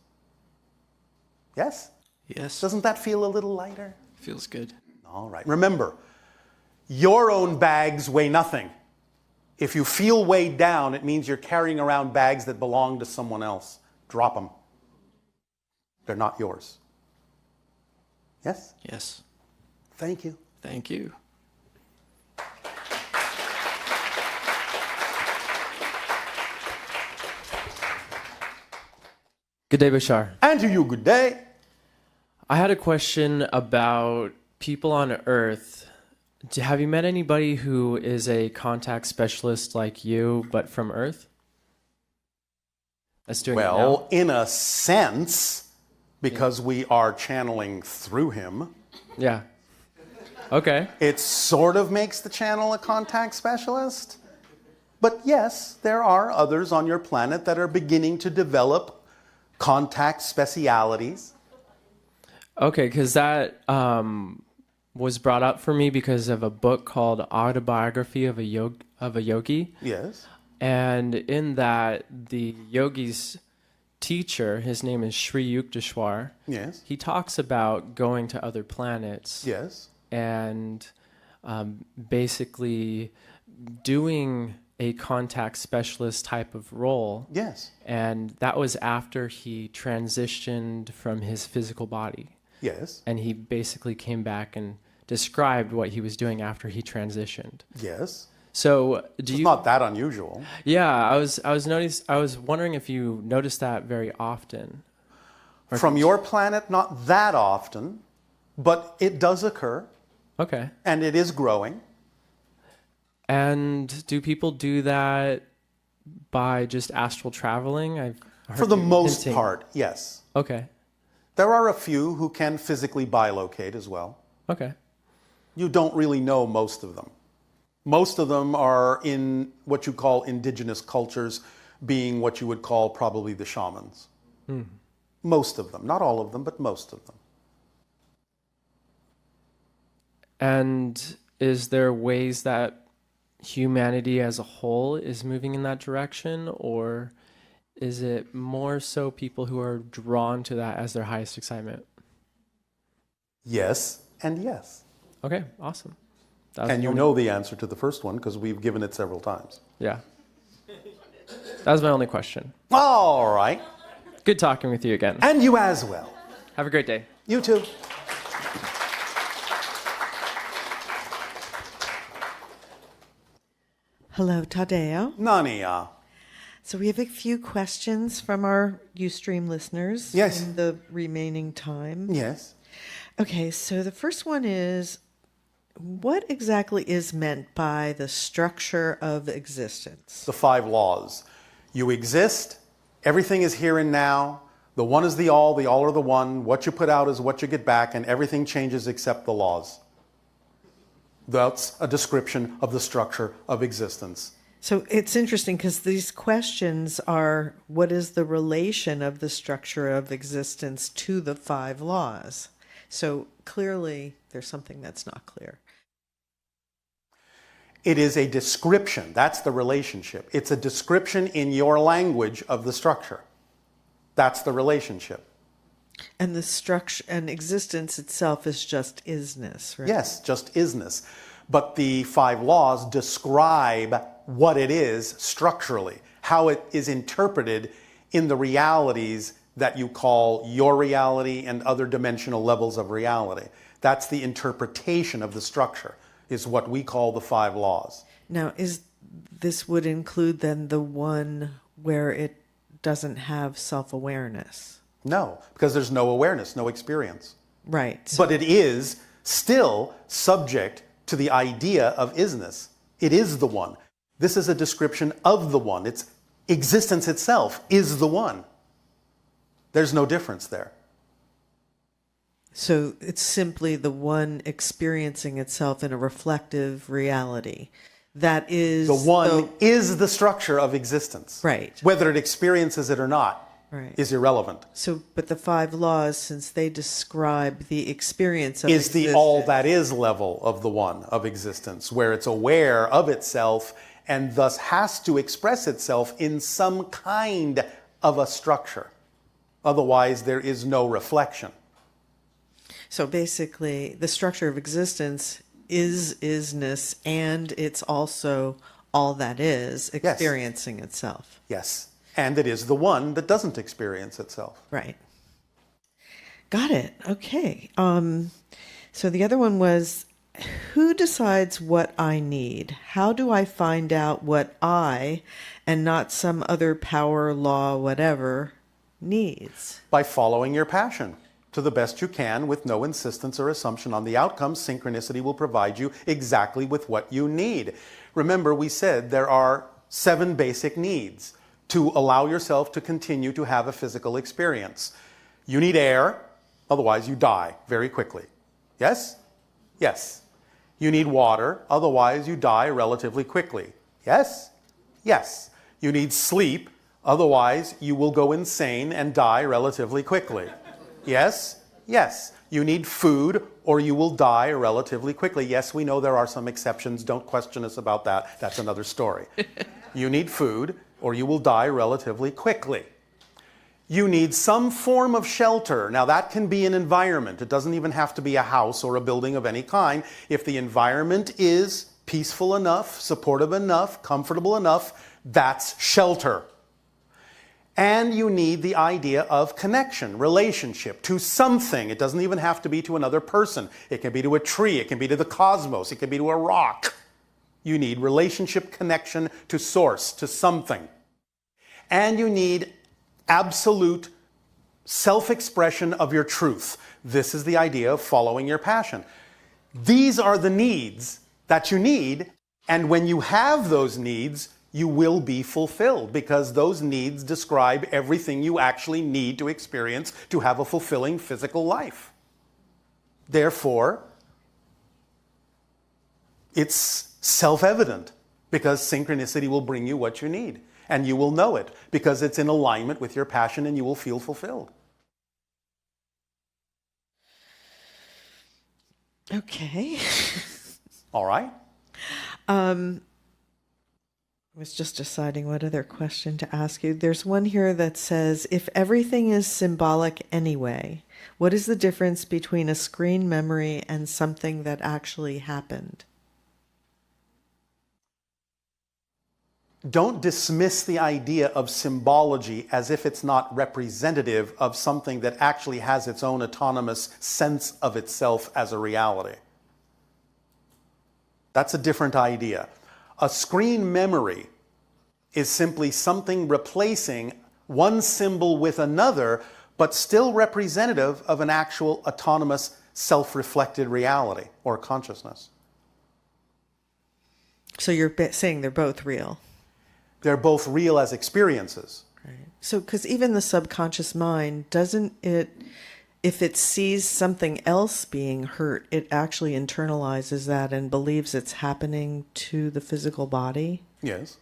Yes? Yes. Doesn't that feel a little lighter? Feels good. All right. Remember, your own bags weigh nothing. If you feel weighed down, it means you're carrying around bags that belong to someone else. Drop them. They're not yours. Yes? Yes. Thank you. Thank you. Good day, Bashar. And to you, good day. I had a question about people on Earth. Have you met anybody who is a contact specialist like you, but from Earth? That's doing it now? Well, in a sense, because we are channeling through him, Yeah. Okay. it sort of makes the channel a contact specialist. But yes, there are others on your planet that are beginning to develop contact specialities. Okay, because that was brought up for me because of a book called Autobiography of a Yogi. Yes. And in that, the yogi's teacher, his name is Sri Yukteswar, Yes. he talks about going to other planets Yes. and basically doing a contact specialist type of role. Yes. And that was after he transitioned from his physical body. Yes. And he basically came back and described what he was doing after he transitioned. Yes. So do It's you? not that unusual. Yeah, I was wondering if you noticed that very often. From your planet, not that often, but it does occur, Okay. and it is growing. And do people do that by just astral traveling? I've heard For the you most hinting. part, yes. Okay. There are a few who can physically bilocate as well. Okay. You don't really know most of them. Most of them are in what you call indigenous cultures, being what you would call probably the shamans. Most of them. Not all of them, but most of them. And is there ways that humanity as a whole is moving in that direction, or is it more so people who are drawn to that as their highest excitement? Yes and yes. Okay, awesome. That was And the you only- know the answer to the first one because we've given it several times. Yeah. That was my only question. All right. Good talking with you again. And you as well. Have a great day. You too. Hello, Tadeo. Nania. So we have a few questions from our Ustream listeners Yes. in the remaining time. Yes. Okay, so the first one is, what exactly is meant by the structure of existence? The 5 laws. You exist. Everything is here and now. The one is the all are the one. What you put out is what you get back, and everything changes except the laws. That's a description of the structure of existence. So it's interesting because these questions are, what is the relation of the structure of existence to the 5 laws? So clearly there's something that's not clear. It is a description. That's the relationship. It's a description in your language of the structure. That's the relationship. And the structure and existence itself is just isness, right? Yes, just isness. But the 5 laws describe what it is structurally, how it is interpreted in the realities that you call your reality and other dimensional levels of reality. That's the interpretation of the structure, is what we call the 5 laws. Now, this would include then the one where it doesn't have self-awareness? No, because there's no awareness, no experience. Right. But it is still subject to the idea of isness. It is the one. This is a description of the one. Its existence itself is the one. There's no difference there. So it's simply the one experiencing itself in a reflective reality. That is The one is the structure of existence. Right. Whether it experiences it or not Right. is irrelevant. So, but the 5 laws, since they describe the experience of Is the existence, all that is level of the one of existence, where it's aware of itself and thus has to express itself in some kind of a structure. Otherwise, there is no reflection. So basically, the structure of existence is isness, and it's also all that is experiencing itself. Yes. And it is the one that doesn't experience itself. Right. Got it. Okay. So the other one was, who decides what I need? How do I find out what I, and not some other power, law, whatever, needs? By following your passion to the best you can with no insistence or assumption on the outcome. Synchronicity will provide you exactly with what you need. Remember, we said there are 7 basic needs to allow yourself to continue to have a physical experience. You need air, otherwise you die very quickly. Yes? Yes. You need water, otherwise you die relatively quickly. Yes? Yes. You need sleep, otherwise you will go insane and die relatively quickly. Yes? Yes. You need food or you will die relatively quickly. Yes, we know there are some exceptions. Don't question us about that. That's another story. You need food or you will die relatively quickly. You need some form of shelter. Now that can be an environment. It doesn't even have to be a house or a building of any kind. If the environment is peaceful enough, supportive enough, comfortable enough, that's shelter. And you need the idea of connection, relationship to something. It doesn't even have to be to another person. It can be to a tree. It can be to the cosmos. It can be to a rock. You need relationship, connection to source, to something. And you need absolute self-expression of your truth. This is the idea of following your passion. These are the needs that you need, and when you have those needs, you will be fulfilled, because those needs describe everything you actually need to experience to have a fulfilling physical life. Therefore, it's self-evident, because synchronicity will bring you what you need. And you will know it, because it's in alignment with your passion and you will feel fulfilled. Okay. All right. I was just deciding what other question to ask you. There's one here that says, if everything is symbolic anyway, what is the difference between a screen memory and something that actually happened? Don't dismiss the idea of symbology as if it's not representative of something that actually has its own autonomous sense of itself as a reality. That's a different idea. A screen memory is simply something replacing one symbol with another, but still representative of an actual autonomous self-reflected reality or consciousness. So you're saying they're both real? They're both real as experiences. Right. So, because even the subconscious mind, doesn't it, if it sees something else being hurt, it actually internalizes that and believes it's happening to the physical body? Yes.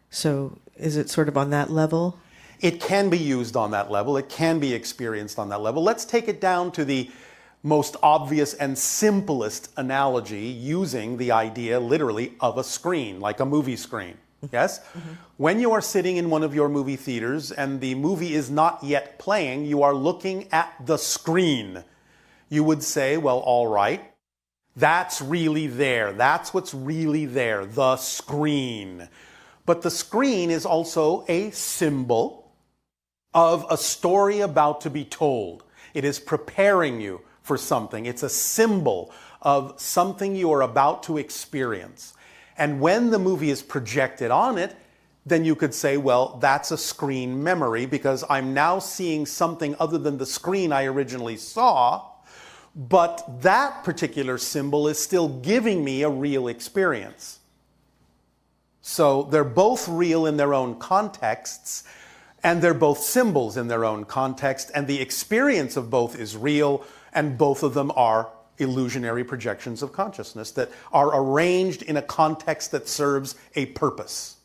So is it sort of on that level? It can be used on that level. It can be experienced on that level. Let's take it down to the most obvious and simplest analogy, using the idea literally of a screen, like a movie screen. Yes? Mm-hmm. When you are sitting in one of your movie theaters and the movie is not yet playing, you are looking at the screen. You would say, well, all right, that's really there. That's what's really there, the screen. But the screen is also a symbol of a story about to be told. It is preparing you for something. It's a symbol of something you are about to experience. And when the movie is projected on it, then you could say, well, that's a screen memory, because I'm now seeing something other than the screen I originally saw, but that particular symbol is still giving me a real experience. So they're both real in their own contexts, and they're both symbols in their own context, and the experience of both is real, and both of them are illusionary projections of consciousness that are arranged in a context that serves a purpose.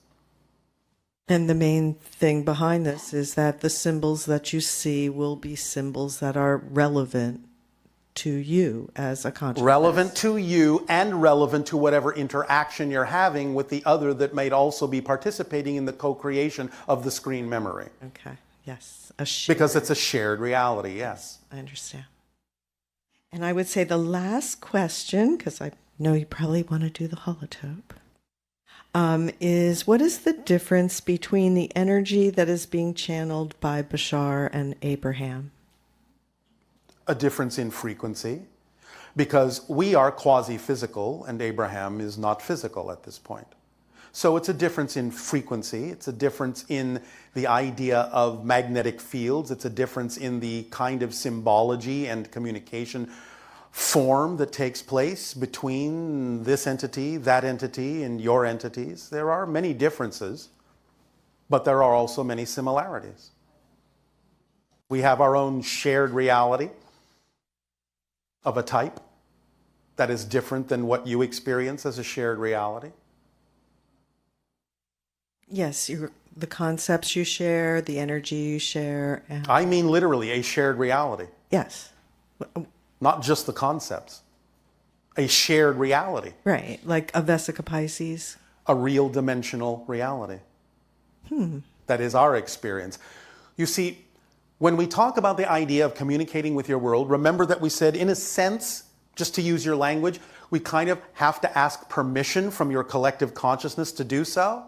And the main thing behind this is that the symbols that you see will be symbols that are relevant to you as a consciousness. Relevant to you and relevant to whatever interaction you're having with the other that may also be participating in the co-creation of the screen memory. Okay, yes. Because it's a shared reality, yes. I understand. And I would say the last question, because I know you probably want to do the holotope, is what is the difference between the energy that is being channeled by Bashar and Abraham? A difference in frequency, because we are quasi-physical and Abraham is not physical at this point. So it's a difference in frequency. It's a difference in the idea of magnetic fields. It's a difference in the kind of symbology and communication form that takes place between this entity, that entity, and your entities. There are many differences, but there are also many similarities. We have our own shared reality of a type that is different than what you experience as a shared reality. Yes, the concepts you share, the energy you share. I mean literally a shared reality. Yes. Not just the concepts. A shared reality. Right, like a Vesica Pisces. A real dimensional reality. That is our experience. You see, when we talk about the idea of communicating with your world, remember that we said, in a sense, just to use your language, we kind of have to ask permission from your collective consciousness to do so?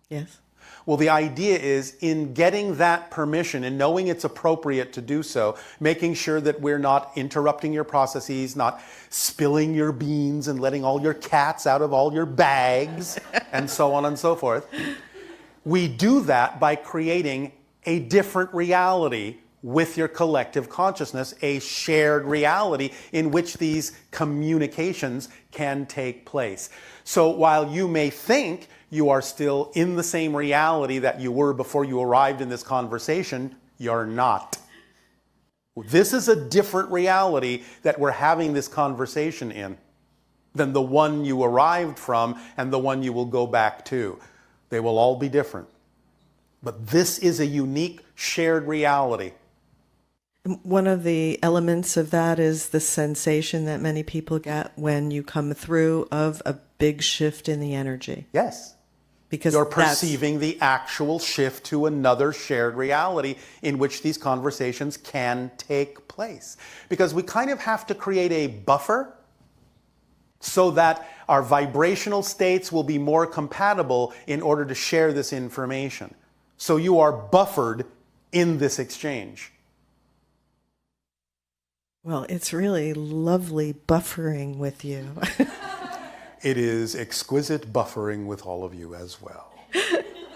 Yes. Well, the idea is, in getting that permission and knowing it's appropriate to do so, making sure that we're not interrupting your processes, not spilling your beans and letting all your cats out of all your bags, and so on and so forth. We do that by creating a different reality with your collective consciousness, a shared reality in which these communications can take place. So while you may think you are still in the same reality that you were before you arrived in this conversation, you're not. This is a different reality that we're having this conversation in than the one you arrived from and the one you will go back to. They will all be different. But this is a unique shared reality. One of the elements of that is the sensation that many people get when you come through of a big shift in the energy. Yes. Because you're perceiving the actual shift to another shared reality in which these conversations can take place. Because we kind of have to create a buffer so that our vibrational states will be more compatible in order to share this information. So you are buffered in this exchange. Well, it's really lovely buffering with you. It is exquisite buffering with all of you as well.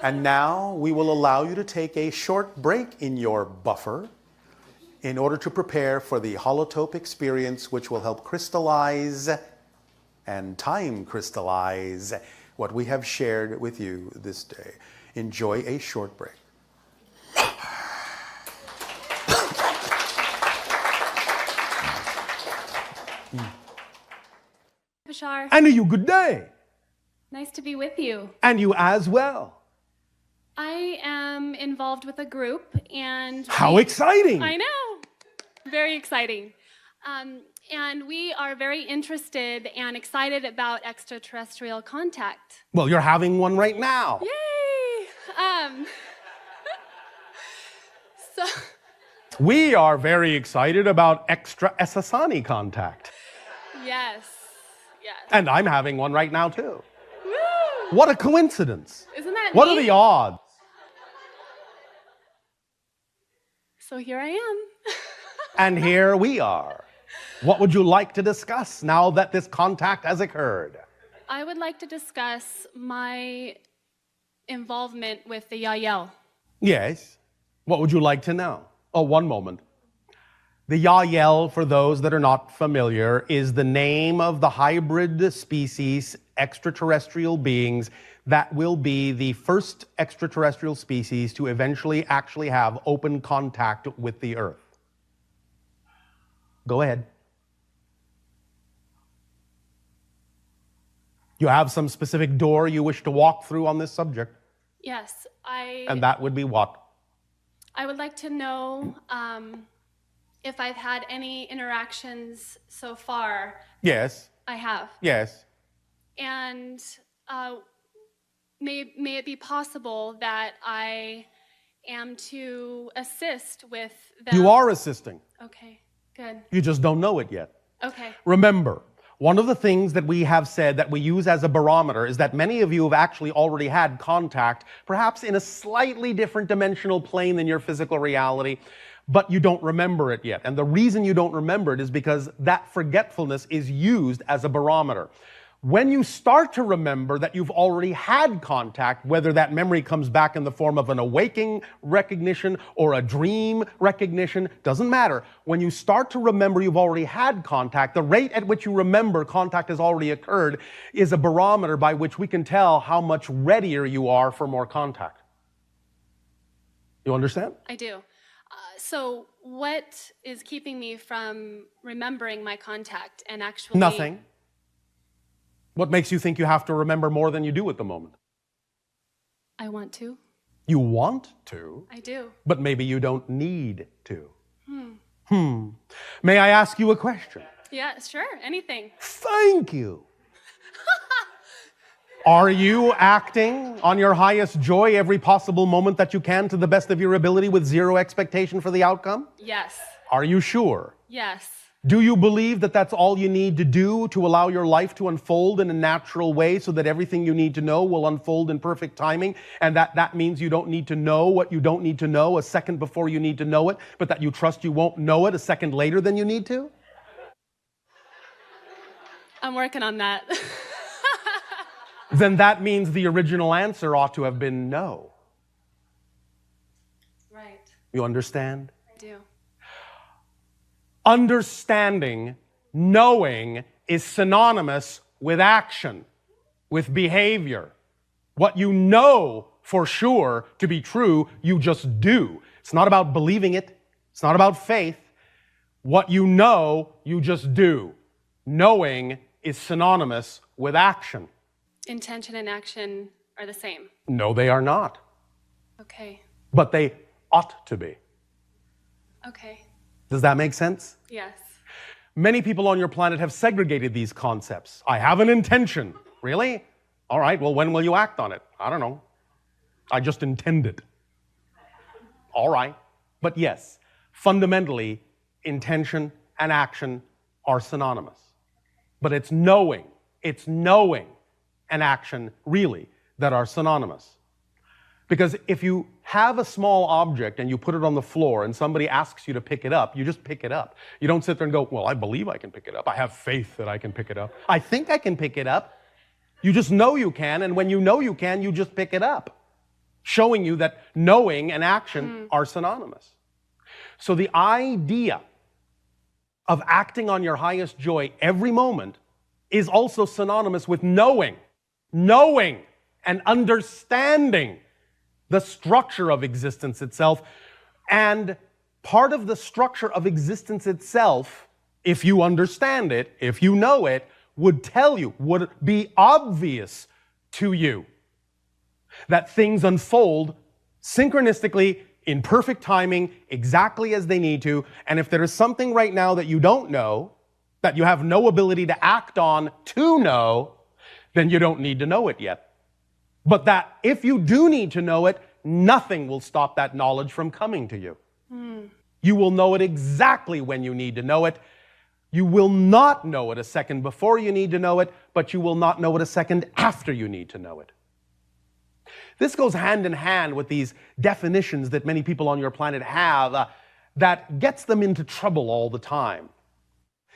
And now we will allow you to take a short break in your buffer in order to prepare for the holotope experience, which will help crystallize and time crystallize what we have shared with you this day. Enjoy a short break. Bashar. And you, good day. Nice to be with you. And you as well. I am involved with a group and... How exciting! I know! Very exciting. And we are very interested and excited about extraterrestrial contact. Well, you're having one right now. Yay! So... We are very excited about extra-Esasani contact. Yes. Yes. And I'm having one right now, too. Woo! What a coincidence. Isn't that What neat? are the odds? So here I am. And here we are. What would you like to discuss now that this contact has occurred? I would like to discuss my involvement with the Yael. Yes. What would you like to know? Oh, one moment. The Yael, for those that are not familiar, is the name of the hybrid species extraterrestrial beings that will be the first extraterrestrial species to eventually actually have open contact with the Earth. Go ahead. You have some specific door you wish to walk through on this subject? Yes, And that would be what? I would like to know if I've had any interactions so far. Yes. I have. Yes. And may it be possible that I am to assist with them? You are assisting. Okay, good. You just don't know it yet. Okay. Remember, one of the things that we have said that we use as a barometer is that many of you have actually already had contact, perhaps in a slightly different dimensional plane than your physical reality, but you don't remember it yet. And the reason you don't remember it is because that forgetfulness is used as a barometer. When you start to remember that you've already had contact, whether that memory comes back in the form of an awaking recognition or a dream recognition, doesn't matter. When you start to remember you've already had contact, the rate at which you remember contact has already occurred is a barometer by which we can tell how much readier you are for more contact. You understand? I do. So what is keeping me from remembering my contact and actually... Nothing. What makes you think you have to remember more than you do at the moment? I want to. You want to, I do. but maybe you don't need to. May I ask you a question? Yeah, sure. Anything. Thank you. Are you acting on your highest joy every possible moment that you can to the best of your ability with zero expectation for the outcome? Yes. Are you sure? Yes. Do you believe that that's all you need to do to allow your life to unfold in a natural way so that everything you need to know will unfold in perfect timing, and that means you don't need to know what you don't need to know a second before you need to know it, but that you trust you won't know it a second later than you need to? I'm working on that. Then that means the original answer ought to have been no. Right. You understand? I do. Understanding, knowing, is synonymous with action, with behavior. What you know for sure to be true, you just do. It's not about believing it. It's not about faith. What you know, you just do. Knowing is synonymous with action. Intention and action are the same. No, they are not. Okay. But they ought to be. Okay. Does that make sense? Yes. Many people on your planet have segregated these concepts. I have an intention. Really? All right, well, when will you act on it? I don't know. I just intend it. All right. But yes, fundamentally, intention and action are synonymous. But it's knowing and action really that are synonymous. Because if you have a small object and you put it on the floor and somebody asks you to pick it up, you just pick it up. You don't sit there and go, well, I believe I can pick it up. I have faith that I can pick it up. I think I can pick it up. You just know you can, and when you know you can, you just pick it up, showing you that knowing and action are synonymous. So the idea of acting on your highest joy every moment is also synonymous with knowing and understanding the structure of existence itself. And part of the structure of existence itself, if you understand it, if you know it, would tell you, would be obvious to you, that things unfold synchronistically in perfect timing, exactly as they need to. And if there is something right now that you don't know, that you have no ability to act on to know, then you don't need to know it yet. But that if you do need to know it, nothing will stop that knowledge from coming to you. You will know it exactly when you need to know it. You will not know it a second before you need to know it, but you will not know it a second after you need to know it. This goes hand in hand with these definitions that many people on your planet have that gets them into trouble all the time,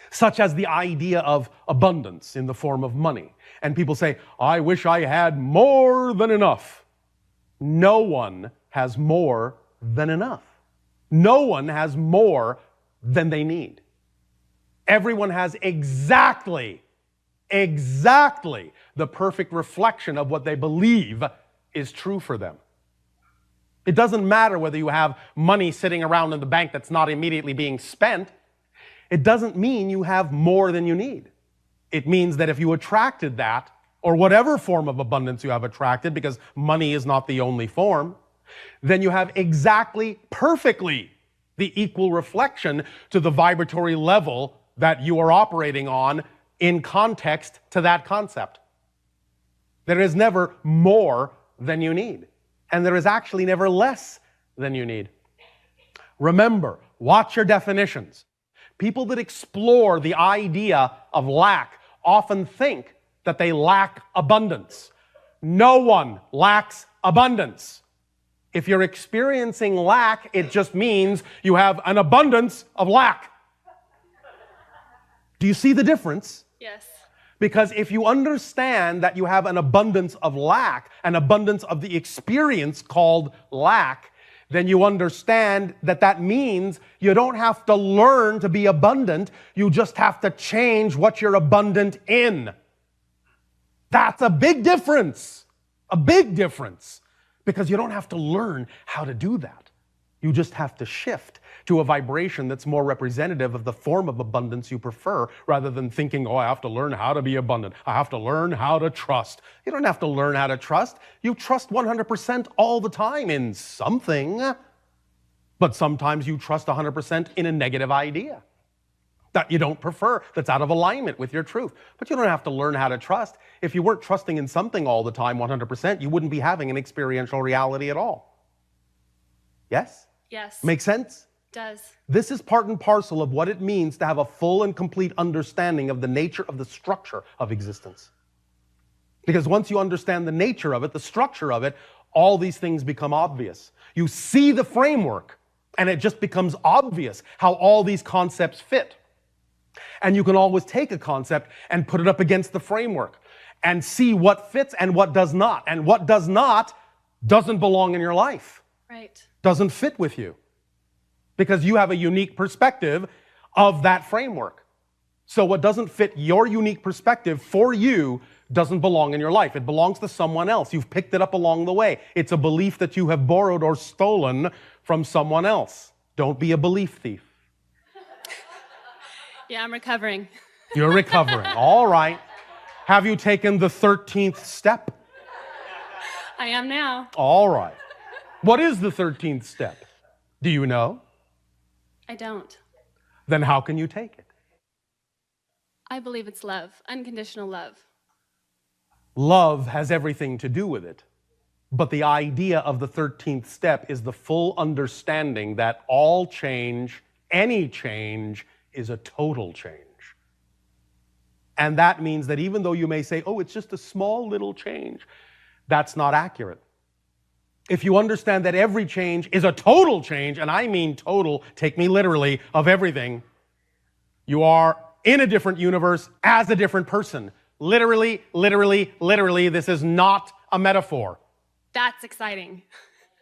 such as the idea of abundance in the form of money. And people say, I wish I had more than enough. No one has more than enough. No one has more than they need. Everyone has exactly the perfect reflection of what they believe is true for them. It doesn't matter whether you have money sitting around in the bank that's not immediately being spent. It doesn't mean you have more than you need. It means that if you attracted that, or whatever form of abundance you have attracted, because money is not the only form, then you have exactly, perfectly the equal reflection to the vibratory level that you are operating on in context to that concept. There is never more than you need, and there is actually never less than you need. Remember, watch your definitions. People that explore the idea of lack often think that they lack abundance. No one lacks abundance. If you're experiencing lack, it just means you have an abundance of lack. Do you see the difference? Yes. Because if you understand that you have an abundance of lack, an abundance of the experience called lack, then you understand that that means you don't have to learn to be abundant. You just have to change what you're abundant in. That's a big difference. A big difference. Because you don't have to learn how to do that. You just have to shift to a vibration that's more representative of the form of abundance you prefer, rather than thinking, oh, I have to learn how to be abundant. I have to learn how to trust. You don't have to learn how to trust. You trust 100% all the time in something. But sometimes you trust 100% in a negative idea that you don't prefer, that's out of alignment with your truth. But you don't have to learn how to trust. If you weren't trusting in something all the time 100%, you wouldn't be having an experiential reality at all. Yes? Yes. Make sense? Does. This is part and parcel of what it means to have a full and complete understanding of the nature of the structure of existence. Because once you understand the nature of it, the structure of it, all these things become obvious. You see the framework, and it just becomes obvious how all these concepts fit. And you can always take a concept and put it up against the framework and see what fits and what does not. And what does not doesn't belong in your life. Right. Doesn't fit with you. Because you have a unique perspective of that framework. So what doesn't fit your unique perspective for you doesn't belong in your life. It belongs to someone else. You've picked it up along the way. It's a belief that you have borrowed or stolen from someone else. Don't be a belief thief. Yeah, I'm recovering. You're recovering. All right. Have you taken the 13th step? I am now. All right. What is the 13th step? Do you know? I don't. Then how can you take it? I believe it's love, unconditional love. Love has everything to do with it. But the idea of the 13th step is the full understanding that all change, any change, is a total change. And that means that even though you may say, oh, it's just a small little change, that's not accurate. If you understand that every change is a total change, and I mean total, take me literally, of everything, you are in a different universe as a different person. Literally, literally, literally, this is not a metaphor. That's exciting.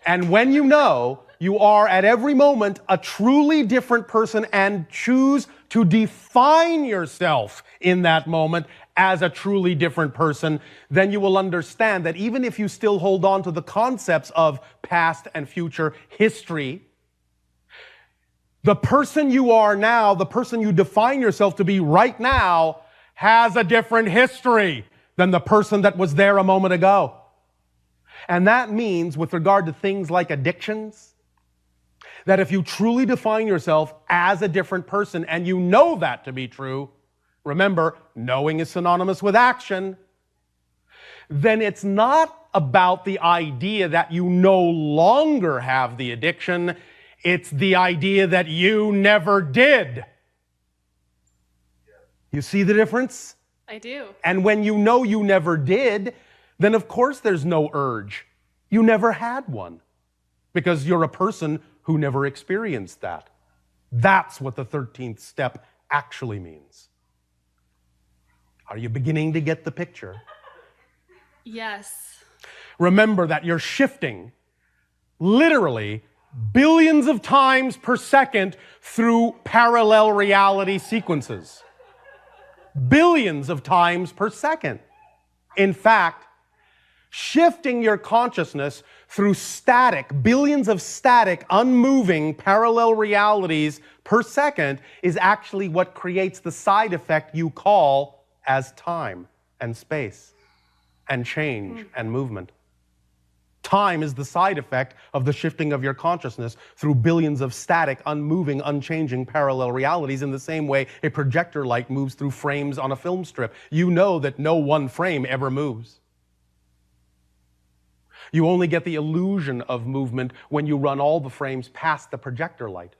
And when you know you are at every moment a truly different person and choose to define yourself in that moment as a truly different person, then you will understand that even if you still hold on to the concepts of past and future history, the person you are now, the person you define yourself to be right now, has a different history than the person that was there a moment ago. And that means, with regard to things like addictions, that if you truly define yourself as a different person and you know that to be true, remember, knowing is synonymous with action, then it's not about the idea that you no longer have the addiction, it's the idea that you never did. You see the difference? I do. And when you know you never did, then of course there's no urge. You never had one. Because you're a person who never experienced that. That's what the 13th step actually means. Are you beginning to get the picture? Yes. Remember that you're shifting literally billions of times per second through parallel reality sequences. Billions of times per second. In fact, shifting your consciousness through billions of static, unmoving, parallel realities per second is actually what creates the side effect you call as time and space and change and movement. Time is the side effect of the shifting of your consciousness through billions of static, unmoving, unchanging parallel realities in the same way a projector light moves through frames on a film strip. You know that no one frame ever moves. You only get the illusion of movement when you run all the frames past the projector light.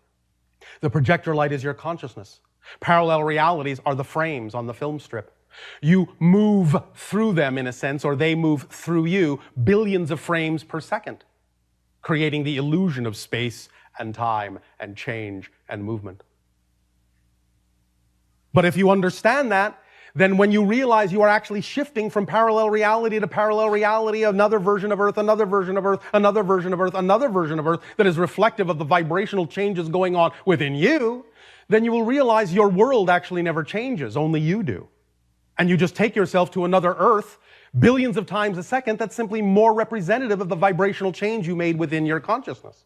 The projector light is your consciousness. Parallel realities are the frames on the film strip. You move through them, in a sense, or they move through you, billions of frames per second, creating the illusion of space and time and change and movement. But if you understand that, then when you realize you are actually shifting from parallel reality to parallel reality, another version of Earth, another version of Earth, another version of Earth, another version of Earth that is reflective of the vibrational changes going on within you, then you will realize your world actually never changes, only you do. And you just take yourself to another Earth billions of times a second that's simply more representative of the vibrational change you made within your consciousness.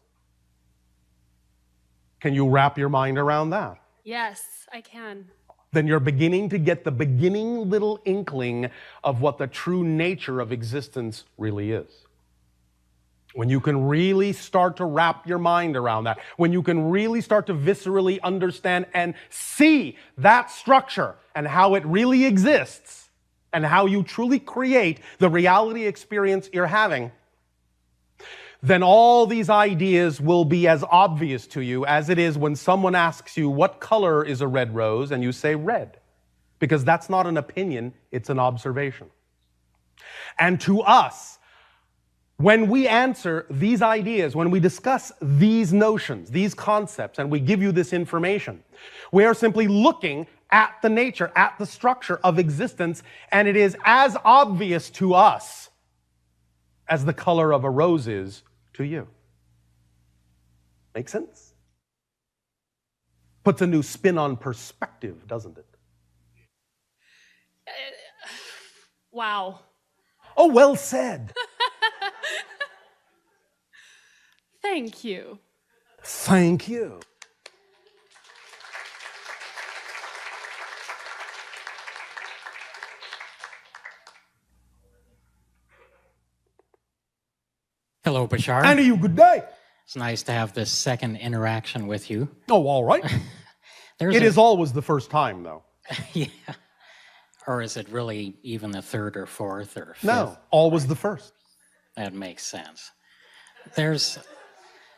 Can you wrap your mind around that? Yes, I can. Then you're beginning to get the beginning little inkling of what the true nature of existence really is. When you can really start to wrap your mind around that, when you can really start to viscerally understand and see that structure and how it really exists and how you truly create the reality experience you're having, then all these ideas will be as obvious to you as it is when someone asks you, what color is a red rose? And you say red. Because that's not an opinion, it's an observation. And to us, when we answer these ideas, when we discuss these notions, these concepts, and we give you this information, we are simply looking at the nature, at the structure of existence, and it is as obvious to us as the color of a rose is to you. Make sense? Puts a new spin on perspective, doesn't it? Wow. Oh, well said. Thank you. Thank you. Hello, Bashar. And you, good day. It's nice to have this second interaction with you. Oh, all right. It is always the first time, though. Yeah. Or is it really even the third or fourth or fifth? No, always the first. That makes sense. There's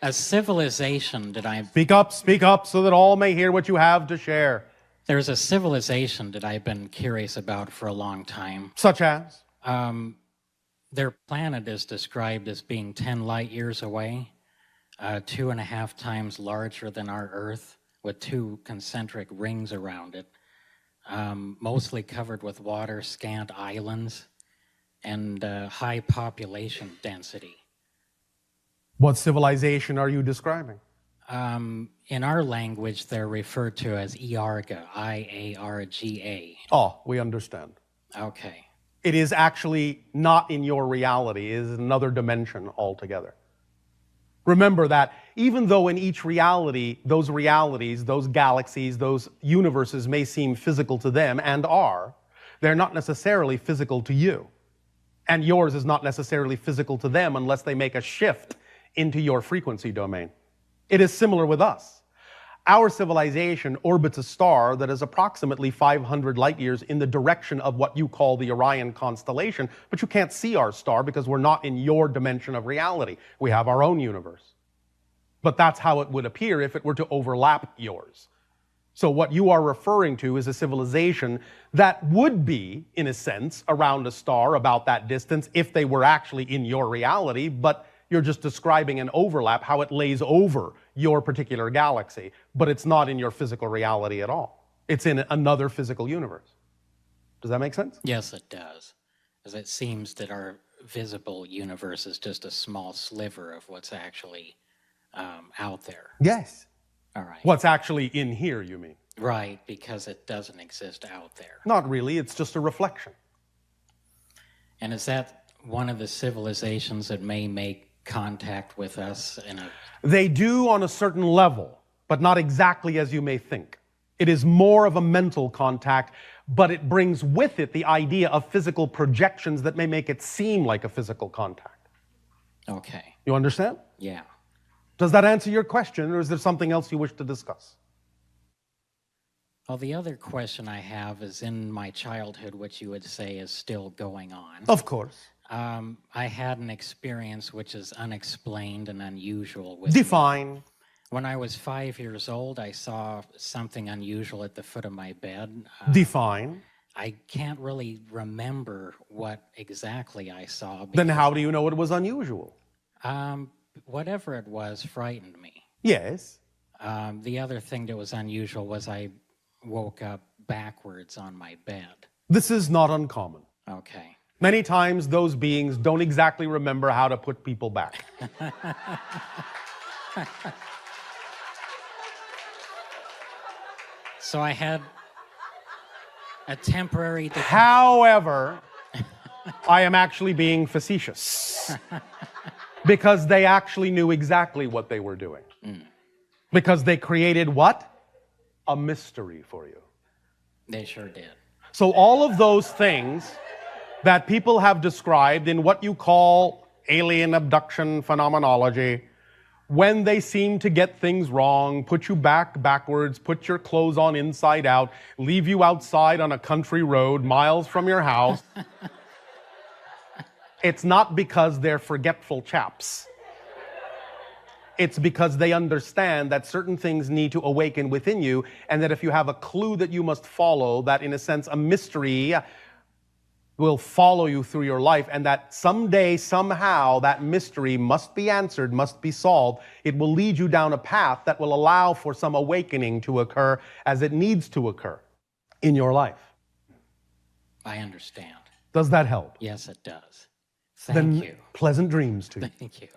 a civilization that Speak up so that all may hear what you have to share. There's a civilization that I've been curious about for a long time. Such as? Their planet is described as being 10 light years away, 2.5 times larger than our Earth, with 2 concentric rings around it, mostly covered with water, scant islands, and high population density. What civilization are you describing? In our language, they're referred to as Iarga, I-A-R-G-A. Oh, we understand. Okay. It is actually not in your reality. It is another dimension altogether. Remember that even though in each reality, those realities, those galaxies, those universes may seem physical to them and are, they're not necessarily physical to you. And yours is not necessarily physical to them unless they make a shift into your frequency domain. It is similar with us. Our civilization orbits a star that is approximately 500 light years in the direction of what you call the Orion constellation, but you can't see our star because we're not in your dimension of reality. We have our own universe. But that's how it would appear if it were to overlap yours. So what you are referring to is a civilization that would be, in a sense, around a star about that distance if they were actually in your reality, but you're just describing an overlap, how it lays over your particular galaxy, but it's not in your physical reality at all. It's in another physical universe. Does that make sense? Yes, it does. As it seems that our visible universe is just a small sliver of what's actually out there. Yes. All right. What's actually in here, you mean? Right, because it doesn't exist out there. Not really, it's just a reflection. And is that one of the civilizations that may make contact with us in a... They do on a certain level, but not exactly as you may think. It is more of a mental contact, but it brings with it the idea of physical projections that may make it seem like a physical contact. Okay. You understand? Yeah. Does that answer your question, or is there something else you wish to discuss? Well, the other question I have is in my childhood, which you would say is still going on. Of course. I had an experience which is unexplained and unusual. Define. When I was 5 years old, I saw something unusual at the foot of my bed. Define. I can't really remember what exactly I saw. Then how do you know it was unusual? Whatever it was frightened me. Yes. The other thing that was unusual was I woke up backwards on my bed. This is not uncommon. Okay. Many times those beings don't exactly remember how to put people back. So I had a temporary... However, I am actually being facetious. Because they actually knew exactly what they were doing. Because they created what? A mystery for you. They sure did. So all of those things that people have described in what you call alien abduction phenomenology, when they seem to get things wrong, put you backwards, put your clothes on inside out, leave you outside on a country road miles from your house, it's not because they're forgetful chaps. It's because they understand that certain things need to awaken within you, and that if you have a clue that you must follow, that in a sense a mystery will follow you through your life, and that someday, somehow, that mystery must be answered, must be solved. It will lead you down a path that will allow for some awakening to occur as it needs to occur in your life. I understand. Does that help? Yes, it does. Thank you. Pleasant dreams to you. Thank you.